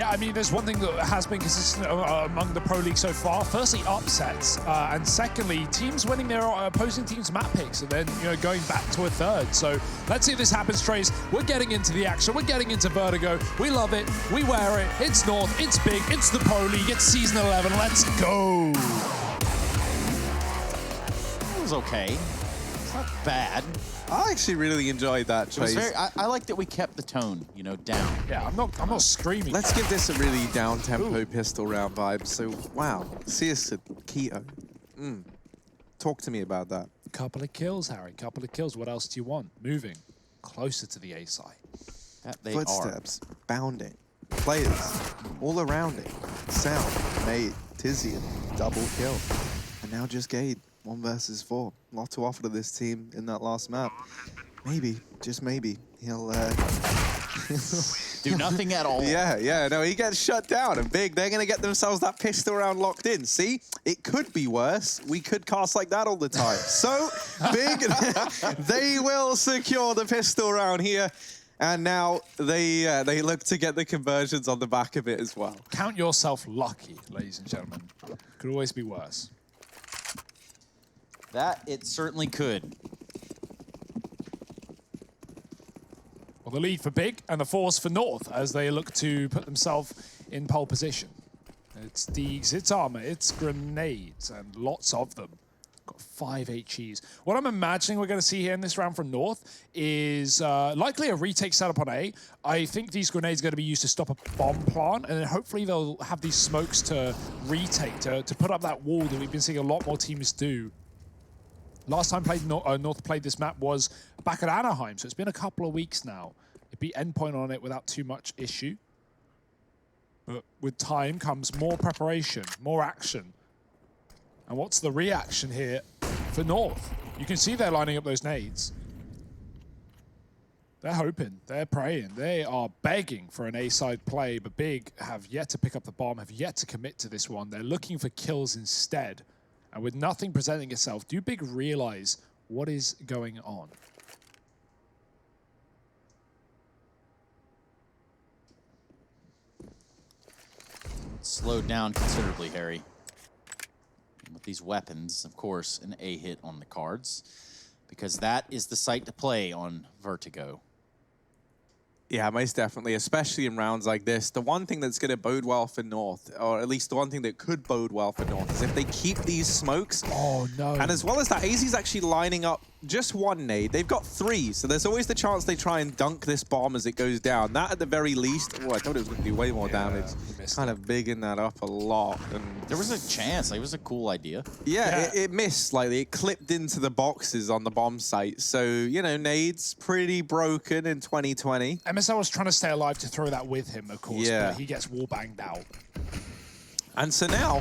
Yeah, I mean, there's one thing that has been consistent among the Pro League so far. Firstly, upsets, and secondly, teams winning their opposing team's map picks and then, going back to a third. So let's see if this happens, Trace. We're getting into the action. We're getting into Vertigo. We love it. We wear it. It's North. It's big. It's the Pro League. It's Season 11. Let's go. It was okay. It's not bad. I actually really enjoyed that, Trace. I like that we kept the tone, down. Yeah, I'm not screaming. Let's give this a really down-tempo pistol round vibe. So, wow, Season, Keto. Talk to me about that. Couple of kills, Harry. Couple of kills. What else do you want? Moving closer to the A side. That they Footsteps, bounding, players, all around it. Sound, Mate, Tizian, double kill. And now just Gade, 1 versus 4. A lot to offer to this team in that last map. Maybe, just maybe, he'll do nothing at all. Yeah, no, he gets shut down. And Big, they're going to get themselves that pistol round locked in. See, it could be worse. We could cast like that all the time. So, Big, they will secure the pistol round here. And now they look to get the conversions on the back of it as well. Count yourself lucky, ladies and gentlemen. Could always be worse. That it certainly could. Well, the lead for Big and the force for North as they look to put themselves in pole position. It's Deegs, it's armor, it's grenades, and lots of them. Got 5 HEs. What I'm imagining we're going to see here in this round from North is likely a retake setup on A. I think these grenades are going to be used to stop a bomb plant, and then hopefully they'll have these smokes to retake, to put up that wall that we've been seeing a lot more teams do. Last time North played this map was back at Anaheim, so it's been a couple of weeks now. It beat Endpoint on it without too much issue. But with time comes more preparation, more action. And what's the reaction here for North? You can see they're lining up those nades. They're hoping, they're praying, they are begging for an A-side play, but Big have yet to pick up the bomb, have yet to commit to this one. They're looking for kills instead. And with nothing presenting itself, do Big realize what is going on? Slowed down considerably, Harry. With these weapons, of course, an A hit on the cards, because that is the site to play on Vertigo. Yeah, most definitely, especially in rounds like this. The one thing that's going to bode well for North, or at least the one thing that could bode well for North, is if they keep these smokes. Oh, no. And as well as that, AZ's actually lining up just 1 nade. They've got 3, so there's always the chance they try and dunk this bomb as it goes down. That at the very least, oh, I thought it was going to do way more damage. Kind of bigging that up a lot. And there was a chance. Like, it was a cool idea. Yeah, it missed slightly. It clipped into the boxes on the bomb site. So, nades pretty broken in 2020. MSL was trying to stay alive to throw that with him, of course, but he gets wall banged out. And so now,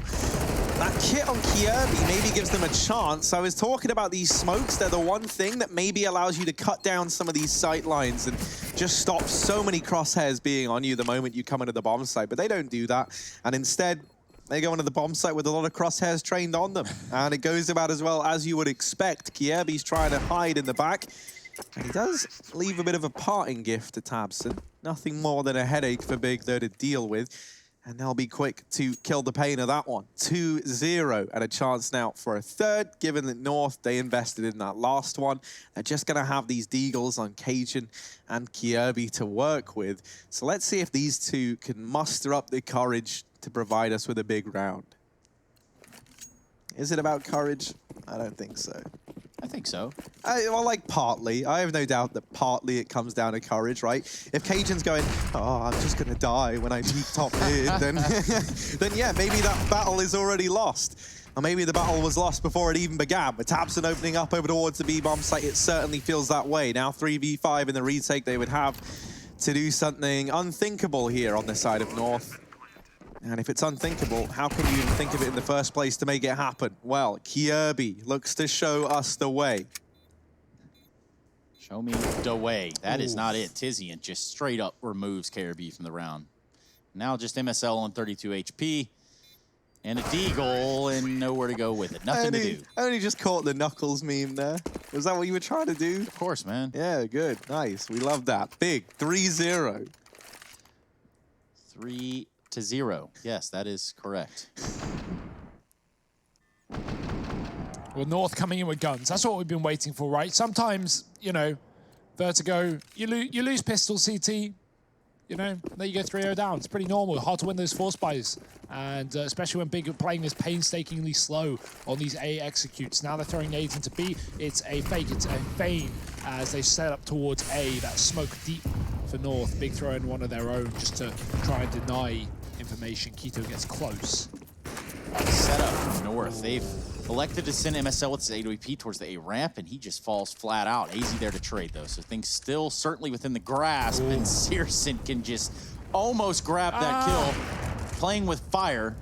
that kit on Kirby maybe gives them a chance. I was talking about these smokes. They're the one thing that maybe allows you to cut down some of these sight lines and just stop so many crosshairs being on you the moment you come into the bomb site. But they don't do that. And instead, they go into the bomb site with a lot of crosshairs trained on them. And it goes about as well as you would expect. Kirby's trying to hide in the back. And he does leave a bit of a parting gift to Tabson. Nothing more than a headache for Big, though, to deal with. And they'll be quick to kill the pain of that one. 2-0, and a chance now for a third, given that North, they invested in that last one. They're just going to have these Deagles on Cajun and Kirby to work with. So let's see if these two can muster up the courage to provide us with a big round. Is it about courage? I don't think so. I think so. Well, like, partly. I have no doubt that partly it comes down to courage, right? If Cajun's going, oh, I'm just going to die when I peek top mid, then yeah, maybe that battle is already lost. Or maybe the battle was lost before it even began. With Tabson opening up over towards the B-bomb site, it certainly feels that way. Now 3v5 in the retake, they would have to do something unthinkable here on this side of North. And if it's unthinkable, how can you even think of it in the first place to make it happen? Well, Kirby looks to show us the way. Show me the way. That is not it. Tizian just straight up removes Kirby from the round. Now just MSL on 32 HP. And a Deagle and nowhere to go with it. Nothing to do. I only just caught the Knuckles meme there. Was that what you were trying to do? Of course, man. Yeah, good. Nice. We love that. Big. 3-0. 3-0. 4-0. Yes, that is correct. Well, North coming in with guns. That's what we've been waiting for, right? Sometimes, you know, Vertigo, you lose pistol CT, you know, then you go 3-0 down. It's pretty normal. Hard to win those force buys. And especially when Big are playing this painstakingly slow on these A executes. Now they're throwing nades into B. It's a fake, it's a feign as they set up towards A. That smoke deep for North. Big throw in one of their own just to try and deny information. Quito gets close. Set up from North. They've elected to send MSL with his AWP towards the A ramp, and he just falls flat out. AZ there to trade, though, so things still certainly within the grasp, and Searson can just almost grab that kill, playing with fire.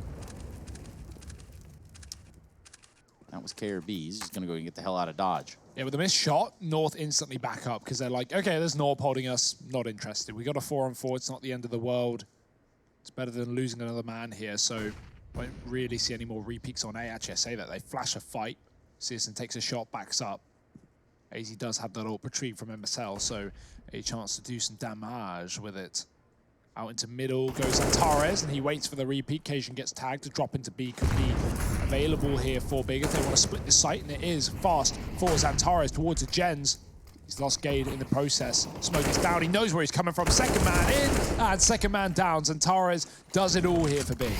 That was KRB. He's just going to go and get the hell out of Dodge. Yeah, with a missed shot, North instantly back up because they're like, okay, there's North holding us, not interested. We got a 4-on-4, it's not the end of the world. It's better than losing another man here, so won't really see any more repeats on A. Actually, I say that. They flash a fight. Searson takes a shot, backs up. AZ does have that ult retrieve from MSL, so a chance to do some damage with it. Out into middle goes Antares, and he waits for the repeat. Cajun gets tagged to drop into B. Could be available here for Big if they want to split this site, and it is fast for Antares towards the gens. He's lost Gade in the process. Smoke is down. He knows where he's coming from. Second man in, and second man down. Antares does it all here for Big.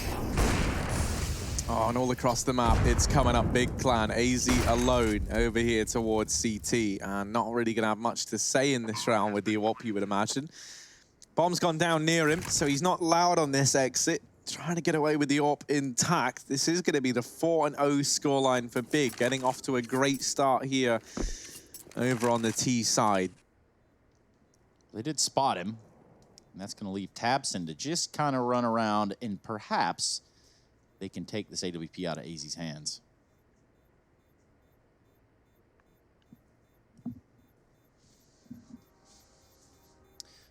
Oh, and all across the map, it's coming up big clan. AZ alone over here towards CT, and not really going to have much to say in this round with the AWP, you would imagine. Bomb's gone down near him, so he's not loud on this exit. Trying to get away with the AWP intact. This is going to be the 4-0 scoreline for Big, getting off to a great start here over on the T side. They did spot him, and that's going to leave Tabson to just kind of run around, and perhaps they can take this AWP out of AZ's hands.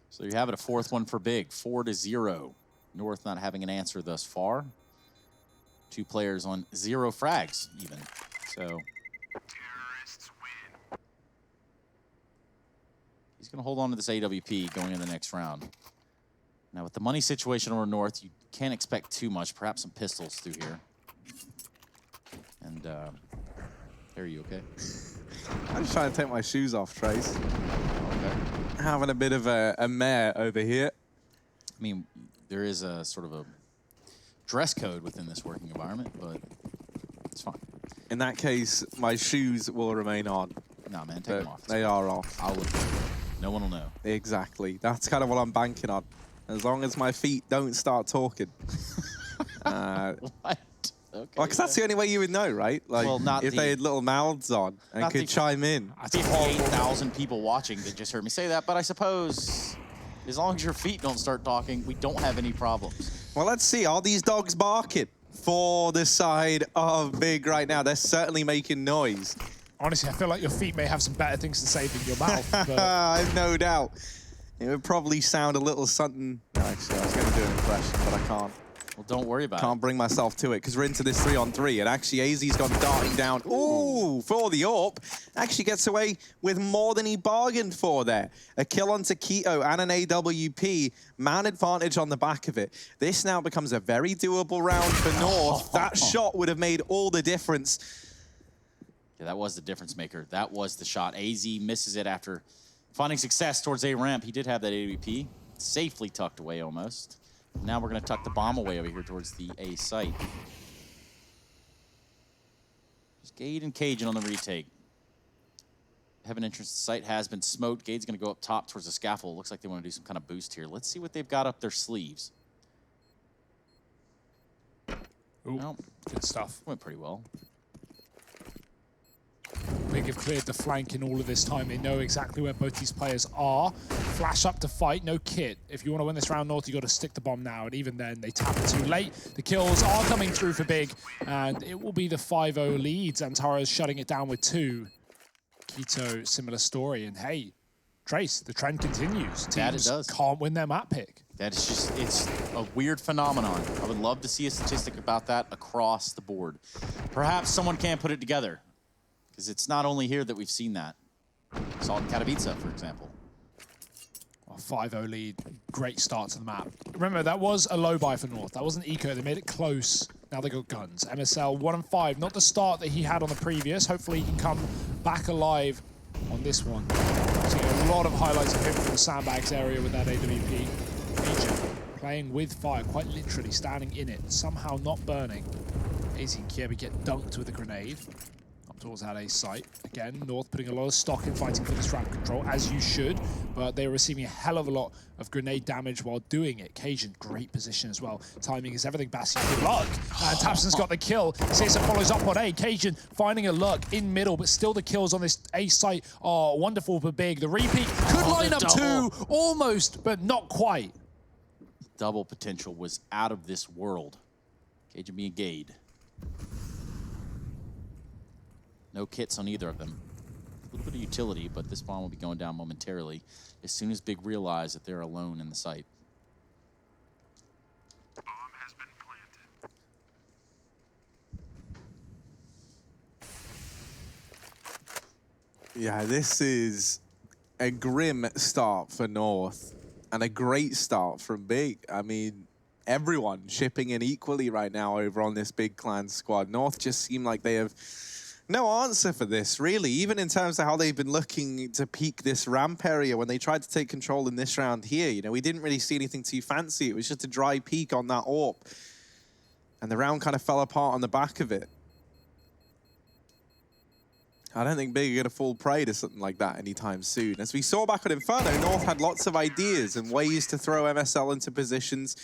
So you have it, a fourth one for Big, 4-0. North not having an answer thus far. 2 players on 0 frags even. So he's going to hold on to this AWP going in the next round. Now with the money situation over North, you can't expect too much. Perhaps some pistols through here. And are you okay? I'm just trying to take my shoes off, Trace. Okay. Having a bit of a mare over here. I mean, there is a sort of a dress code within this working environment, but it's fine. In that case, my shoes will remain on. Nah, man, take them off. They are off. I'll look. No one will know. Exactly. That's kind of what I'm banking on. As long as my feet don't start talking. What? Okay. Well, because that's the only way you would know, right? Like, Well, not if they had little mouths on and could chime in. 58,000 people watching that just heard me say that, but I suppose as long as your feet don't start talking, we don't have any problems. Well, let's see. Are these dogs barking for the side of Big right now? They're certainly making noise. Honestly, I feel like your feet may have some better things to say than your mouth. But I have no doubt. It would probably sound a little something. No, actually, I was going to do an impression, but I can't. Well, don't worry about it. Can't bring myself to it because we're into this 3-on-3, and actually AZ's gone darting down. Ooh, for the AWP. Actually gets away with more than he bargained for there. A kill onto Quito and an AWP. Man advantage on the back of it. This now becomes a very doable round for North. That shot would have made all the difference. Yeah, that was the difference maker. That was the shot. AZ misses it after finding success towards A ramp. He did have that AWP safely tucked away almost. Now we're going to tuck the bomb away over here towards the A site. There's Gade and Cajun on the retake. Heaven entrance to the site has been smoked. Gade's going to go up top towards the scaffold. Looks like they want to do some kind of boost here. Let's see what they've got up their sleeves. ooh, Well, good stuff. went pretty well. Big have cleared the flank in all of this time. They know exactly where both these players are. Flash up to fight, no kit. If you want to win this round, North, you got to stick the bomb now. And even then, they tap it too late. The kills are coming through for Big, and it will be the 5-0 leads. Antares shutting it down with 2. Quito, similar story. And hey, Trace, the trend continues. Teams That it does. can't win their map pick. That is just, it's a weird phenomenon. I would love to see a statistic about that across the board. Perhaps someone can put it together. Because it's not only here that we've seen that. Saw it in Katowice, for example. Oh, 5-0 lead. Great start to the map. Remember, that was a low buy for North. That wasn't eco. They made it close. Now they got guns. MSL 1-5. Not the start that he had on the previous. Hopefully he can come back alive on this one. Seeing a lot of highlights of him from the sandbags area with that AWP. Agent playing with fire, quite literally standing in it, somehow not burning. AZ and Kiebi get dunked with a grenade. Up towards that A site. Again, North putting a lot of stock in fighting for this ramp control, as you should, but they're receiving a hell of a lot of grenade damage while doing it. Cajun, great position as well. Timing is everything, Bassi. Good luck. And Tapson's got the kill. CSGO follows up on A. Cajun finding a lurk in middle, but still the kills on this A site are wonderful for Big. The repeat could line up two, almost, but not quite. Double potential was out of this world. Cajun being Gade. No kits on either of them. A little bit of utility, but this bomb will be going down momentarily as soon as Big realize that they're alone in the site. Bomb has been planted. Yeah, this is a grim start for North and a great start from Big. I mean, everyone shipping in equally right now over on this Big Clan squad. North just seem like they have no answer for this, really, even in terms of how they've been looking to peak this ramp area when they tried to take control in this round here. You know, we didn't really see anything too fancy. It was just a dry peak on that AWP. And the round kind of fell apart on the back of it. I don't think Big are going to fall prey to something like that anytime soon. As we saw back on Inferno, North had lots of ideas and ways to throw MSL into positions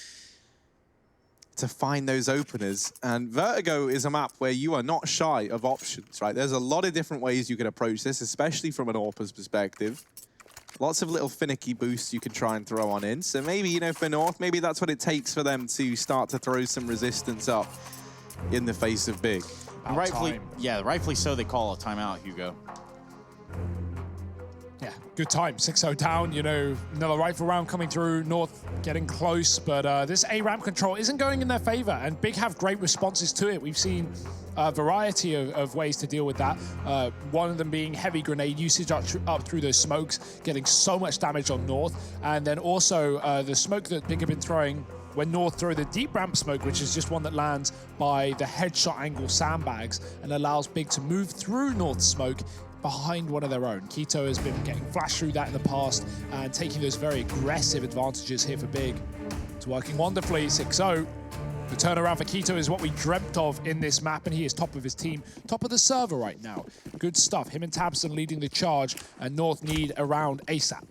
to find those openers. And Vertigo is a map where you are not shy of options, right? There's a lot of different ways you can approach this, especially from an AWPer's perspective. Lots of little finicky boosts you can try and throw on in. So maybe, you know, for North, maybe that's what it takes for them to start to throw some resistance up in the face of Big. Rightfully so, they call a timeout, Hugo. Yeah, good time. 6-0 down, you know, another rifle round coming through. North getting close, but this A ramp control isn't going in their favor, and Big have great responses to it. We've seen a variety of ways to deal with that. One of them being heavy grenade usage up through those smokes, getting so much damage on North, and then also the smoke that Big have been throwing when North throw the deep ramp smoke, which is just one that lands by the headshot angle sandbags and allows Big to move through North's smoke behind one of their own. Keto has been getting flashed through that in the past and taking those very aggressive advantages here for Big. It's working wonderfully, 6-0. The turnaround for Keto is what we dreamt of in this map, and he is top of his team, top of the server right now. Good stuff. Him and Tabson leading the charge, and North need a round ASAP.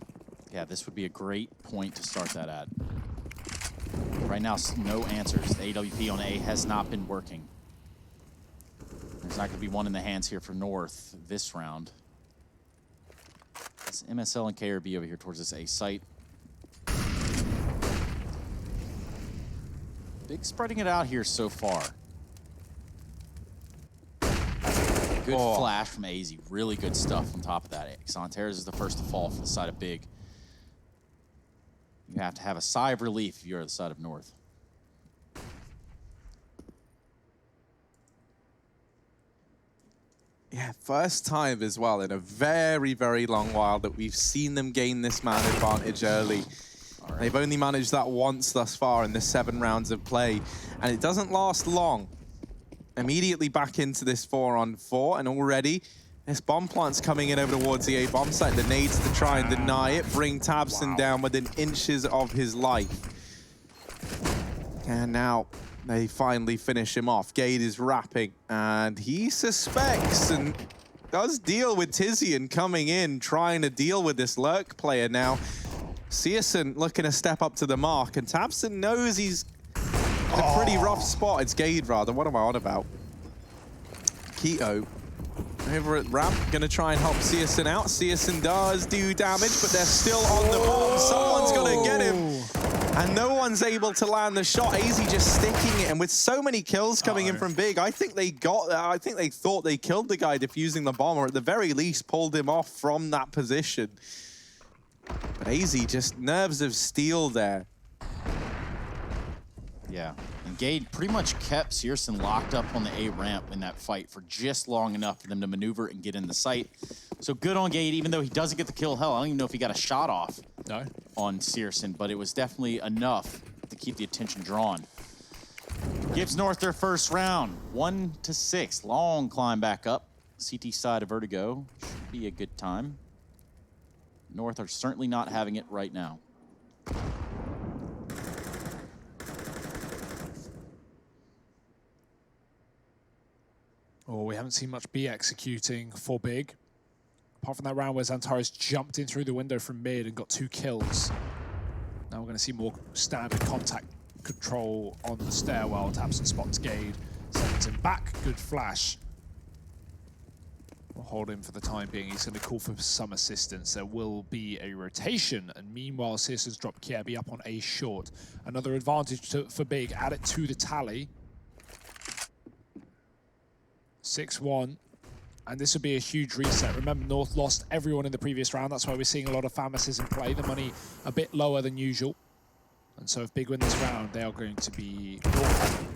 Yeah, this would be a great point to start that at. Right now, no answers. The AWP on A has not been working. There's not going to be one in the hands here for North this round. It's MSL and KRB over here towards this A site. Big spreading it out here so far. Good flash from AZ. Really good stuff on top of that. Xantares is the first to fall for the side of Big. You have to have a sigh of relief if you're on the side of North. Yeah, first time as well in a very, very long while that we've seen them gain this man advantage early. Right. They've only managed that once thus far in the 7 rounds of play, and it doesn't last long. Immediately back into this 4-on-4, and already this bomb plant's coming in over towards the A bomb site. The nades to try and deny it, bring Tabson down within inches of his life. And now they finally finish him off. Gade is rapping, and he suspects and does deal with Tizian coming in, trying to deal with this lurk player now. Searson looking to step up to the mark, and Tabson knows he's in a pretty rough spot. It's Gade, rather. What am I on about? Keto over at ramp, gonna try and help Searson out. Searson does do damage, but they're still on the bomb. Someone's gonna get him. And no one's able to land the shot. AZ just sticking it, and with so many kills coming in from Big, I think they thought they killed the guy defusing the bomb, or at the very least pulled him off from that position. But AZ just nerves of steel there. Yeah, and Gade pretty much kept Searson locked up on the A ramp in that fight for just long enough for them to maneuver and get in the site. So good on Gade, even though he doesn't get the kill. Hell, I don't even know if he got a shot off. No. on Searson, but it was definitely enough to keep the attention drawn. Gives North their first round, 1-6. Long climb back up. CT side of Vertigo. Should be a good time. North are certainly not having it right now. Oh, we haven't seen much B executing for Big. Apart from that round where Xantares jumped in through the window from mid and got 2 kills. Now we're going to see more standard contact control on the stairwell. Tabson spots Gade, sends him back. Good flash. We'll hold him for the time being. He's going to call for some assistance. There will be a rotation. And meanwhile, Searson's dropped Kiebi up on A short. Another advantage for Big. Add it to the tally. 6-1. And this would be a huge reset. Remember, North lost everyone in the previous round. That's why we're seeing a lot of Famasis in play. The money a bit lower than usual. And so if Big win this round, they are going to be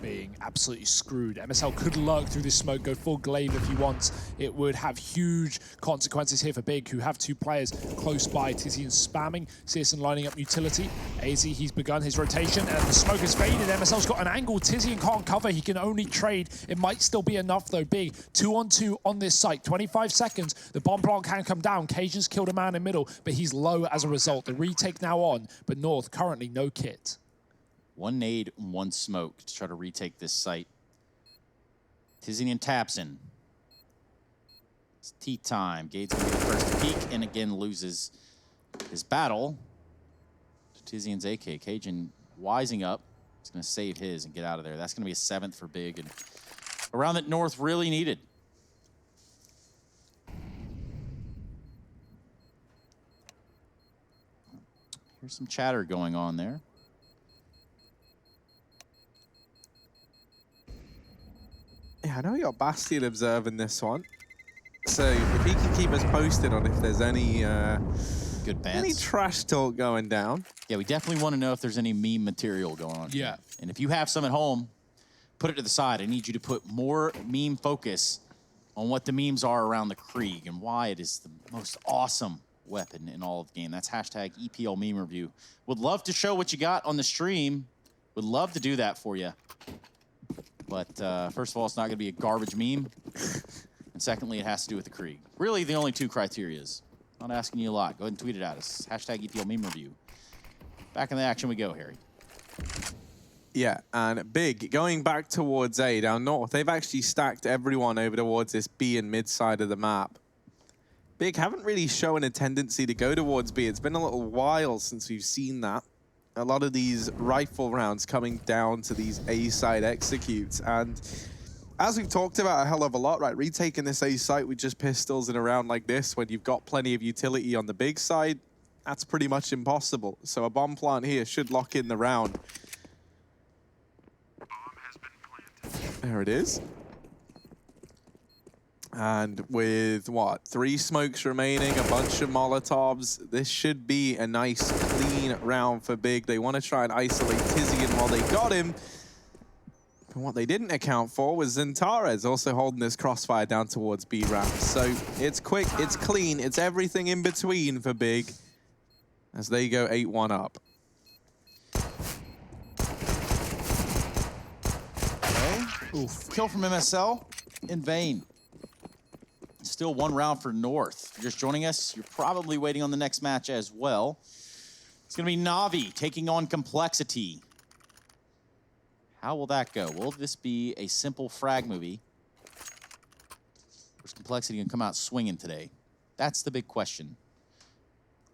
being absolutely screwed. MSL could lurk through this smoke, go full glaive if he wants. It would have huge consequences here for Big, who have 2 players close by. Tizian spamming, Searson lining up utility. AZ, he's begun his rotation, and the smoke has faded. MSL's got an angle. Tizian can't cover. He can only trade. It might still be enough, though. Big, 2-on-2 on this site. 25 seconds. The bomb plant can come down. Cajun's killed a man in middle, but he's low as a result. The retake now on, but North currently no kit. 1 nade, 1 smoke to try to retake this site. Tizian taps in. It's tea time. Gade's going to be the first to peek and again loses his battle to Tizian's AK. Cajun wising up. He's going to save his and get out of there. That's going to be a 7th for Big, and a round that North really needed. Here's some chatter going on there. Yeah, I know we got Bastion observing this one. So if he can keep us posted on if there's any Good bans. any trash talk going down. Yeah, we definitely want to know if there's any meme material going on. Yeah. And if you have some at home, put it to the side. I need you to put more meme focus on what the memes are around the Krieg and why it is the most awesome weapon in all of the game. That's hashtag EPL meme review. Would love to show what you got on the stream. Would love to do that for you. But first of all, it's not going to be a garbage meme. And secondly, it has to do with the Krieg. Really, the only 2 criterias. Not asking you a lot. Go ahead and tweet it at us. Hashtag EPL meme review. Back in the action we go, Harry. Yeah, and Big, going back towards A down north, they've actually stacked everyone over towards this B and mid side of the map. Big haven't really shown a tendency to go towards B. It's been a little while since we've seen that. A lot of these rifle rounds coming down to these A side executes. And as we've talked about a hell of a lot, right, retaking this A site with just pistols in a round like this when you've got plenty of utility on the Big side, that's pretty much impossible. So a bomb plant here should lock in the round. Bomb has been planted. There it is. And with, what, 3 smokes remaining, a bunch of Molotovs, this should be a nice, clean round for Big. They want to try and isolate Tizian while they got him. And what they didn't account for was Xantares also holding this crossfire down towards B ramp. So it's quick, it's clean, it's everything in between for Big as they go 8-1 up. Okay. Oof. Kill from MSL in vain. Still 1 round for North. If you're just joining us, you're probably waiting on the next match as well. It's going to be Na'Vi taking on Complexity. How will that go? Will this be a simple frag movie? Or is Complexity going to come out swinging today? That's the big question.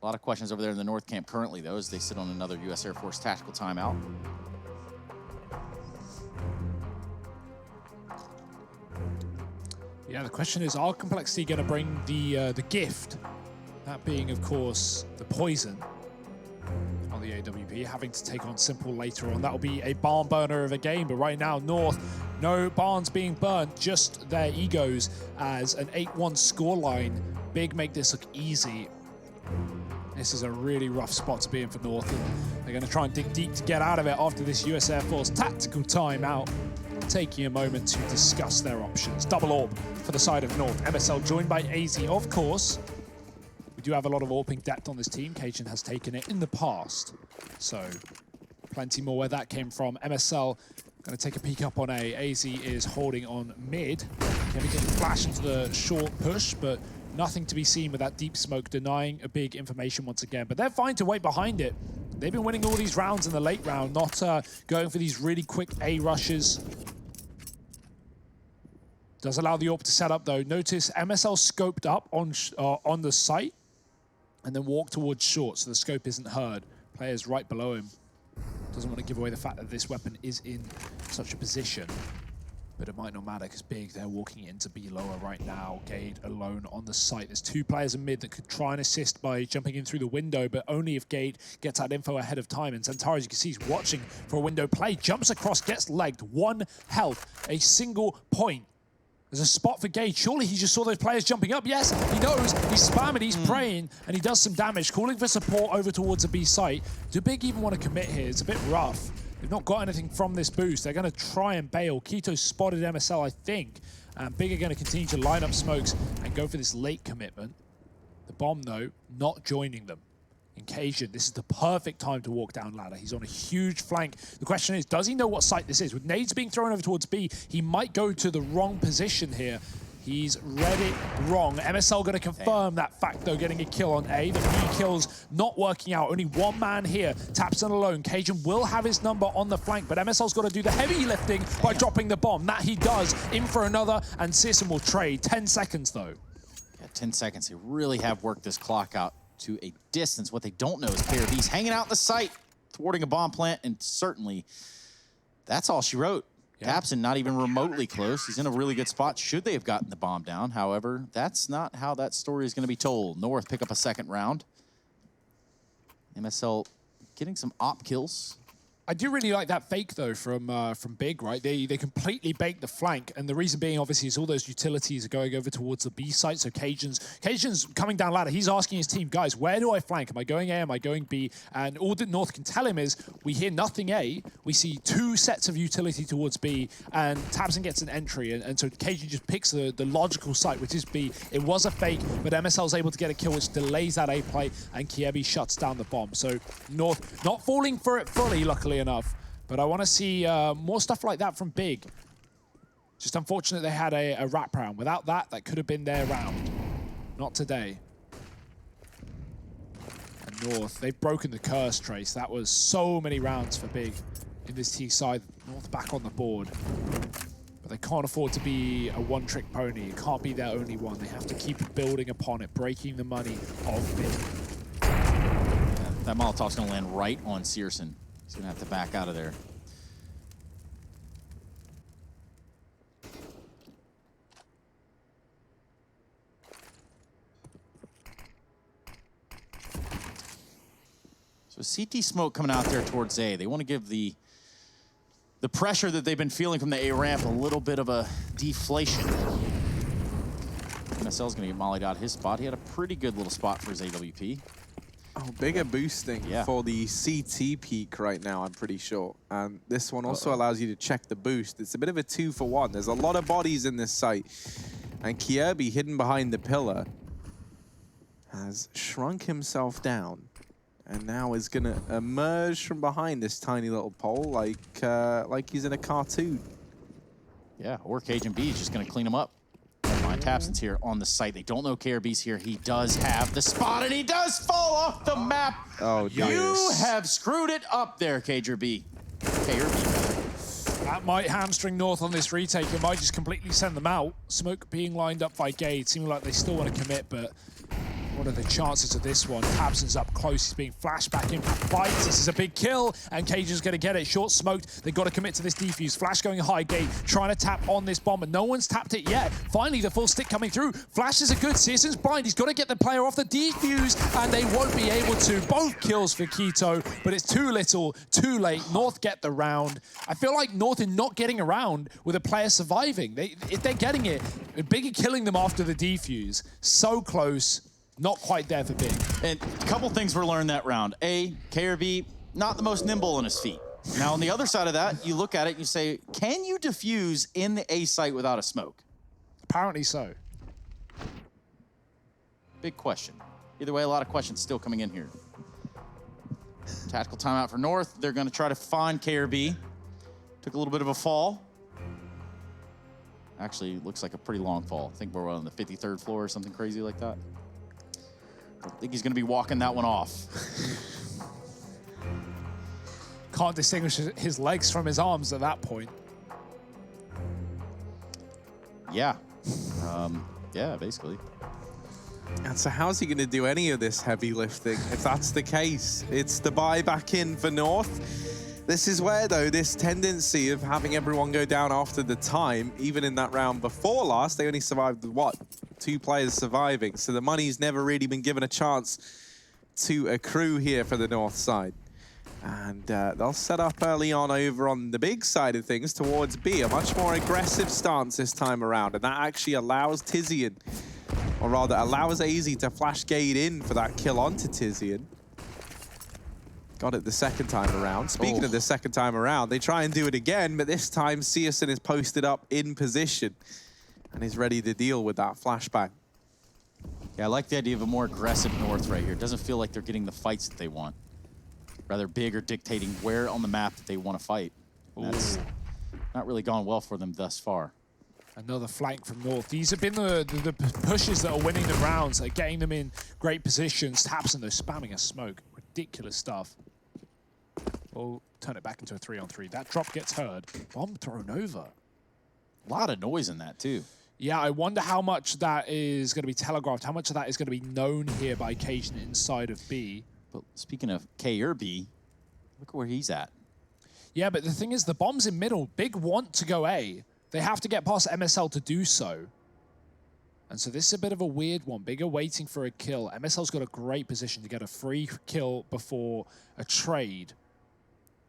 A lot of questions over there in the North camp currently, though, as they sit on another U.S. Air Force tactical timeout. Yeah, the question is, are Complexity going to bring the gift? That being, of course, the poison on the AWP, having to take on Simple later on. That'll be a barn burner of a game, but right now, North, no barns being burnt, just their egos as an 8-1 scoreline. Big make this look easy. This is a really rough spot to be in for North, and they're going to try and dig deep to get out of it after this US Air Force tactical timeout. Taking a moment to discuss their options. Double orb for the side of North. MSL joined by AZ, of course. We do have a lot of AWPing depth on this team. Cajun has taken it in the past. So plenty more where that came from. MSL going to take a peek up on A. AZ is holding on mid. Can be getting flash into the short push, but nothing to be seen with that deep smoke, denying a big information once again. But they're fine to wait behind it. They've been winning all these rounds in the late round, not going for these really quick A rushes. Does allow the AWP to set up though. Notice MSL scoped up on the site and then walked towards short, so the scope isn't heard. Players right below him. Doesn't want to give away the fact that this weapon is in such a position. But it might not matter because Big, they're walking into B lower right now. Gade alone on the site. There's two players in mid that could try and assist by jumping in through the window, but only if Gade gets that info ahead of time. And Santara, as you can see, is watching for a window play. Jumps across, gets legged. 1 health, a single point. There's a spot for Gade. Surely he just saw those players jumping up. Yes, he knows. He's spamming, he's praying, and he does some damage. Calling for support over towards the B site. Do Big even want to commit here? It's a bit rough. They've not got anything from this boost. They're going to try and bail. Keto spotted MSL, I think. And Big are going to continue to line up smokes and go for this late commitment. The bomb, though, not joining them. In Cajun, this is the perfect time to walk down ladder. He's on a huge flank. The question is, does he know what site this is? With nades being thrown over towards B, he might go to the wrong position here. He's read it wrong. MSL going to confirm that fact, though, getting a kill on A. The B kills not working out. Only one man here. Taps in alone. Cajun will have his number on the flank, but MSL's got to do the heavy lifting by dropping the bomb. That he does. In for another, and Searson will trade. 10 seconds, though. Yeah, 10 seconds. They really have worked this clock out to a distance. What they don't know is KRB's hanging out in the site, thwarting a bomb plant, and certainly that's all she wrote. Yeah. Tapson not even remotely close. He's in a really good spot. Should they have gotten the bomb down? However, that's not how that story is going to be told. North pick up a second round. MSL getting some op kills. I do really like that fake, though, from Big, right? They completely bait the flank, and the reason being, obviously, is all those utilities are going over towards the B site, so Cajun's coming down ladder. He's asking his team, guys, where do I flank? Am I going A? Am I going B? And all that North can tell him is, we hear nothing A, we see 2 sets of utility towards B, and Tabson gets an entry, and so Cajun just picks the logical site, which is B. It was a fake, but MSL's able to get a kill, which delays that A play, and Kiebi shuts down the bomb. So North not falling for it fully, luckily enough, but I want to see more stuff like that from Big. Just unfortunate they had a wrap round. Without that, that could have been their round. Not today. And North, they've broken the curse, Trace. That was so many rounds for Big in this T side. North back on the board. But they can't afford to be a one-trick pony. It can't be their only one. They have to keep building upon it, breaking the money of Big. That Molotov's going to land right on Searson. He's going to have to back out of there. So CT smoke coming out there towards A. They want to give the pressure that they've been feeling from the A ramp a little bit of a deflation. MSL's going to get mollied out his spot. He had a pretty good little spot for his AWP. Oh, bigger boosting for the CT peak right now, I'm pretty sure. And this one also allows you to check the boost. It's a bit of a 2-for-1. There's a lot of bodies in this site. And Kierby, hidden behind the pillar, has shrunk himself down. And now is going to emerge from behind this tiny little pole like he's in a cartoon. Yeah, or Cajun B is just going to clean him up. Tapson's here on the site. They don't know KRB's here. He does have the spot, and he does fall off the map. Oh, you have screwed it up there, KRB. That might hamstring North on this retake. It might just completely send them out. Smoke being lined up by Gade. Seeming like they still want to commit, but what are the chances of this one? Tabson's up close. He's being flashed back in for fights. This is a big kill, and Cajun's going to get it. Short smoked. They've got to commit to this defuse. Flash going high. Gade trying to tap on this bomb, but no one's tapped it yet. Finally, the full stick coming through. Flash is a good. Searson's blind. He's got to get the player off the defuse, and they won't be able to. Both kills for Keto, but it's too little, too late. North get the round. I feel like North is not getting around with a player surviving. If they're getting it, Big are killing them after the defuse. So close. Not quite there for Big. And a couple things were learned that round. A, KRB, not the most nimble on his feet. Now, on the other side of that, you look at it and you say, can you defuse in the A site without a smoke? Apparently so. Big question. Either way, a lot of questions still coming in here. Tactical timeout for North. They're going to try to find KRB. Took a little bit of a fall. Actually, looks like a pretty long fall. I think we're on the 53rd floor or something crazy like that. I think he's going to be walking that one off. Can't distinguish his legs from his arms at that point. Yeah. Yeah, basically. And so how's he going to do any of this heavy lifting if that's the case? It's the buy back in for North. This is where, though, this tendency of having everyone go down after the time, even in that round before last, they only survived with, what, 2 players surviving. So the money's never really been given a chance to accrue here for the North side. And they'll set up early on over on the big side of things towards B, a much more aggressive stance this time around. And that actually allows Tizian, or rather allows AZ to flash gate in for that kill onto Tizian. Got it the second time around. Speaking of the second time around, they try and do it again, but this time CSN is posted up in position and is ready to deal with that flashbang. Yeah, I like the idea of a more aggressive North right here. It doesn't feel like they're getting the fights that they want. Rather big or dictating where on the map that they want to fight. That's not really gone well for them thus far. Another flank from North. These have been the pushes that are winning the rounds, that are getting them in great positions. Taps and they're spamming a smoke. Ridiculous stuff. We'll turn it back into a 3-on-3. That drop gets heard. Bomb thrown over. A lot of noise in that, too. Yeah, I wonder how much that is going to be telegraphed, how much of that is going to be known here by Cajun inside of B. But speaking of K or B, look where he's at. Yeah, but the thing is, the bomb's in middle. Big want to go A. They have to get past MSL to do so. And so this is a bit of a weird one. Big are waiting for a kill. MSL's got a great position to get a free kill before a trade.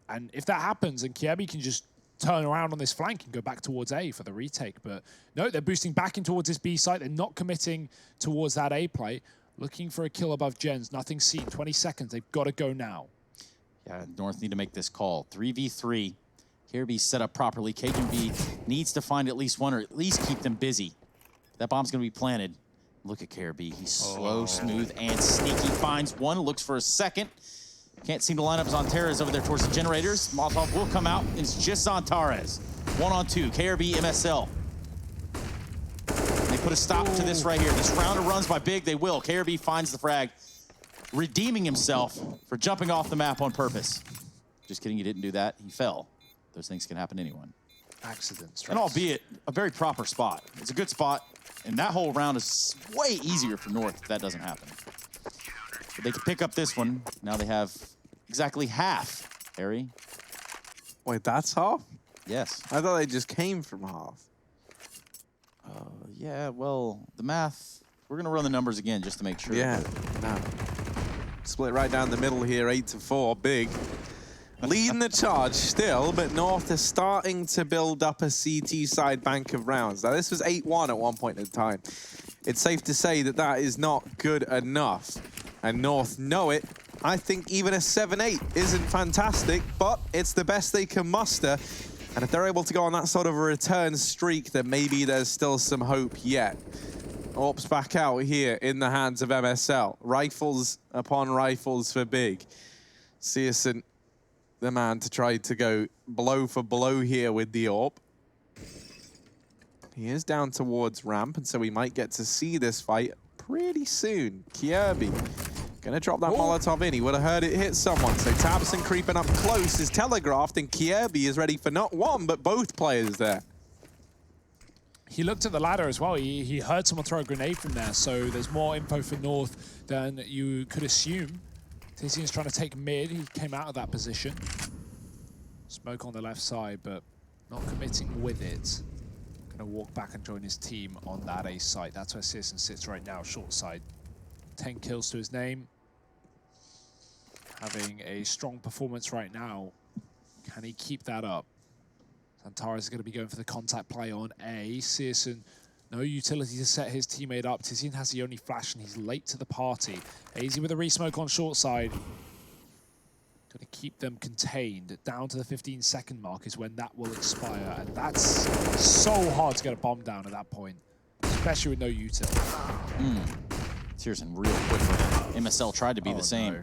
And if that happens, and Kiebi can just turn around on this flank and go back towards A for the retake. But no, they're boosting back in towards this B site. They're not committing towards that A play. Looking for a kill above Gens. Nothing seen. 20 seconds. They've got to go now. Yeah, North need to make this call. 3v3. KRB set up properly. Cajun B needs to find at least one or at least keep them busy. That bomb's going to be planted. Look at KRB. He's slow, smooth, and sneaky. Finds one. Looks for a second. Can't seem to line up Zontares over there towards the generators. Molotov will come out. It's just Zontares. 1-on-2. KRB MSL. They put a stop to this right here. This round of runs by Big, they will. KRB finds the frag, redeeming himself for jumping off the map on purpose. Just kidding, he didn't do that. He fell. Those things can happen to anyone. Accidents. And albeit a very proper spot. It's a good spot, and that whole round is way easier for North if that doesn't happen. But they can pick up this one. Now they have exactly half, Harry. Wait, that's half? Yes. I thought they just came from half. Yeah, well, the math, we're going to run the numbers again just to make sure. Yeah, no. Split right down the middle here, 8-4, Big. Leading the charge still, but North is starting to build up a CT side bank of rounds. Now, this was 8-1 at one point in time. It's safe to say that that is not good enough. And North know it. I think even a 7-8 isn't fantastic, but it's the best they can muster. And if they're able to go on that sort of a return streak, then maybe there's still some hope yet. Orps back out here in the hands of MSL. Rifles upon rifles for Big. Searson, the man to try to go blow for blow here with the AWP. He is down towards ramp, and so we might get to see this fight pretty soon. Kierby gonna drop that Molotov in. He would have heard it hit someone. So Tabson creeping up close is telegraphed, and Kierby is ready for not one, but both players there. He looked at the ladder as well. He heard someone throw a grenade from there, so there's more info for North than you could assume. Tizian's trying to take mid. He came out of that position. Smoke on the left side, but not committing with it. Gonna walk back and join his team on that A site. That's where Searson sits right now, short side. 10 kills to his name. Having a strong performance right now. Can he keep that up? Zontares is going to be going for the contact play on A. Searson, no utility to set his teammate up. Tizian has the only flash and he's late to the party. AZ with a resmoke on short side. Going to keep them contained. Down to the 15-second mark is when that will expire. And that's so hard to get a bomb down at that point. Especially with no util. Searson real quick for him. MSL tried to be the same.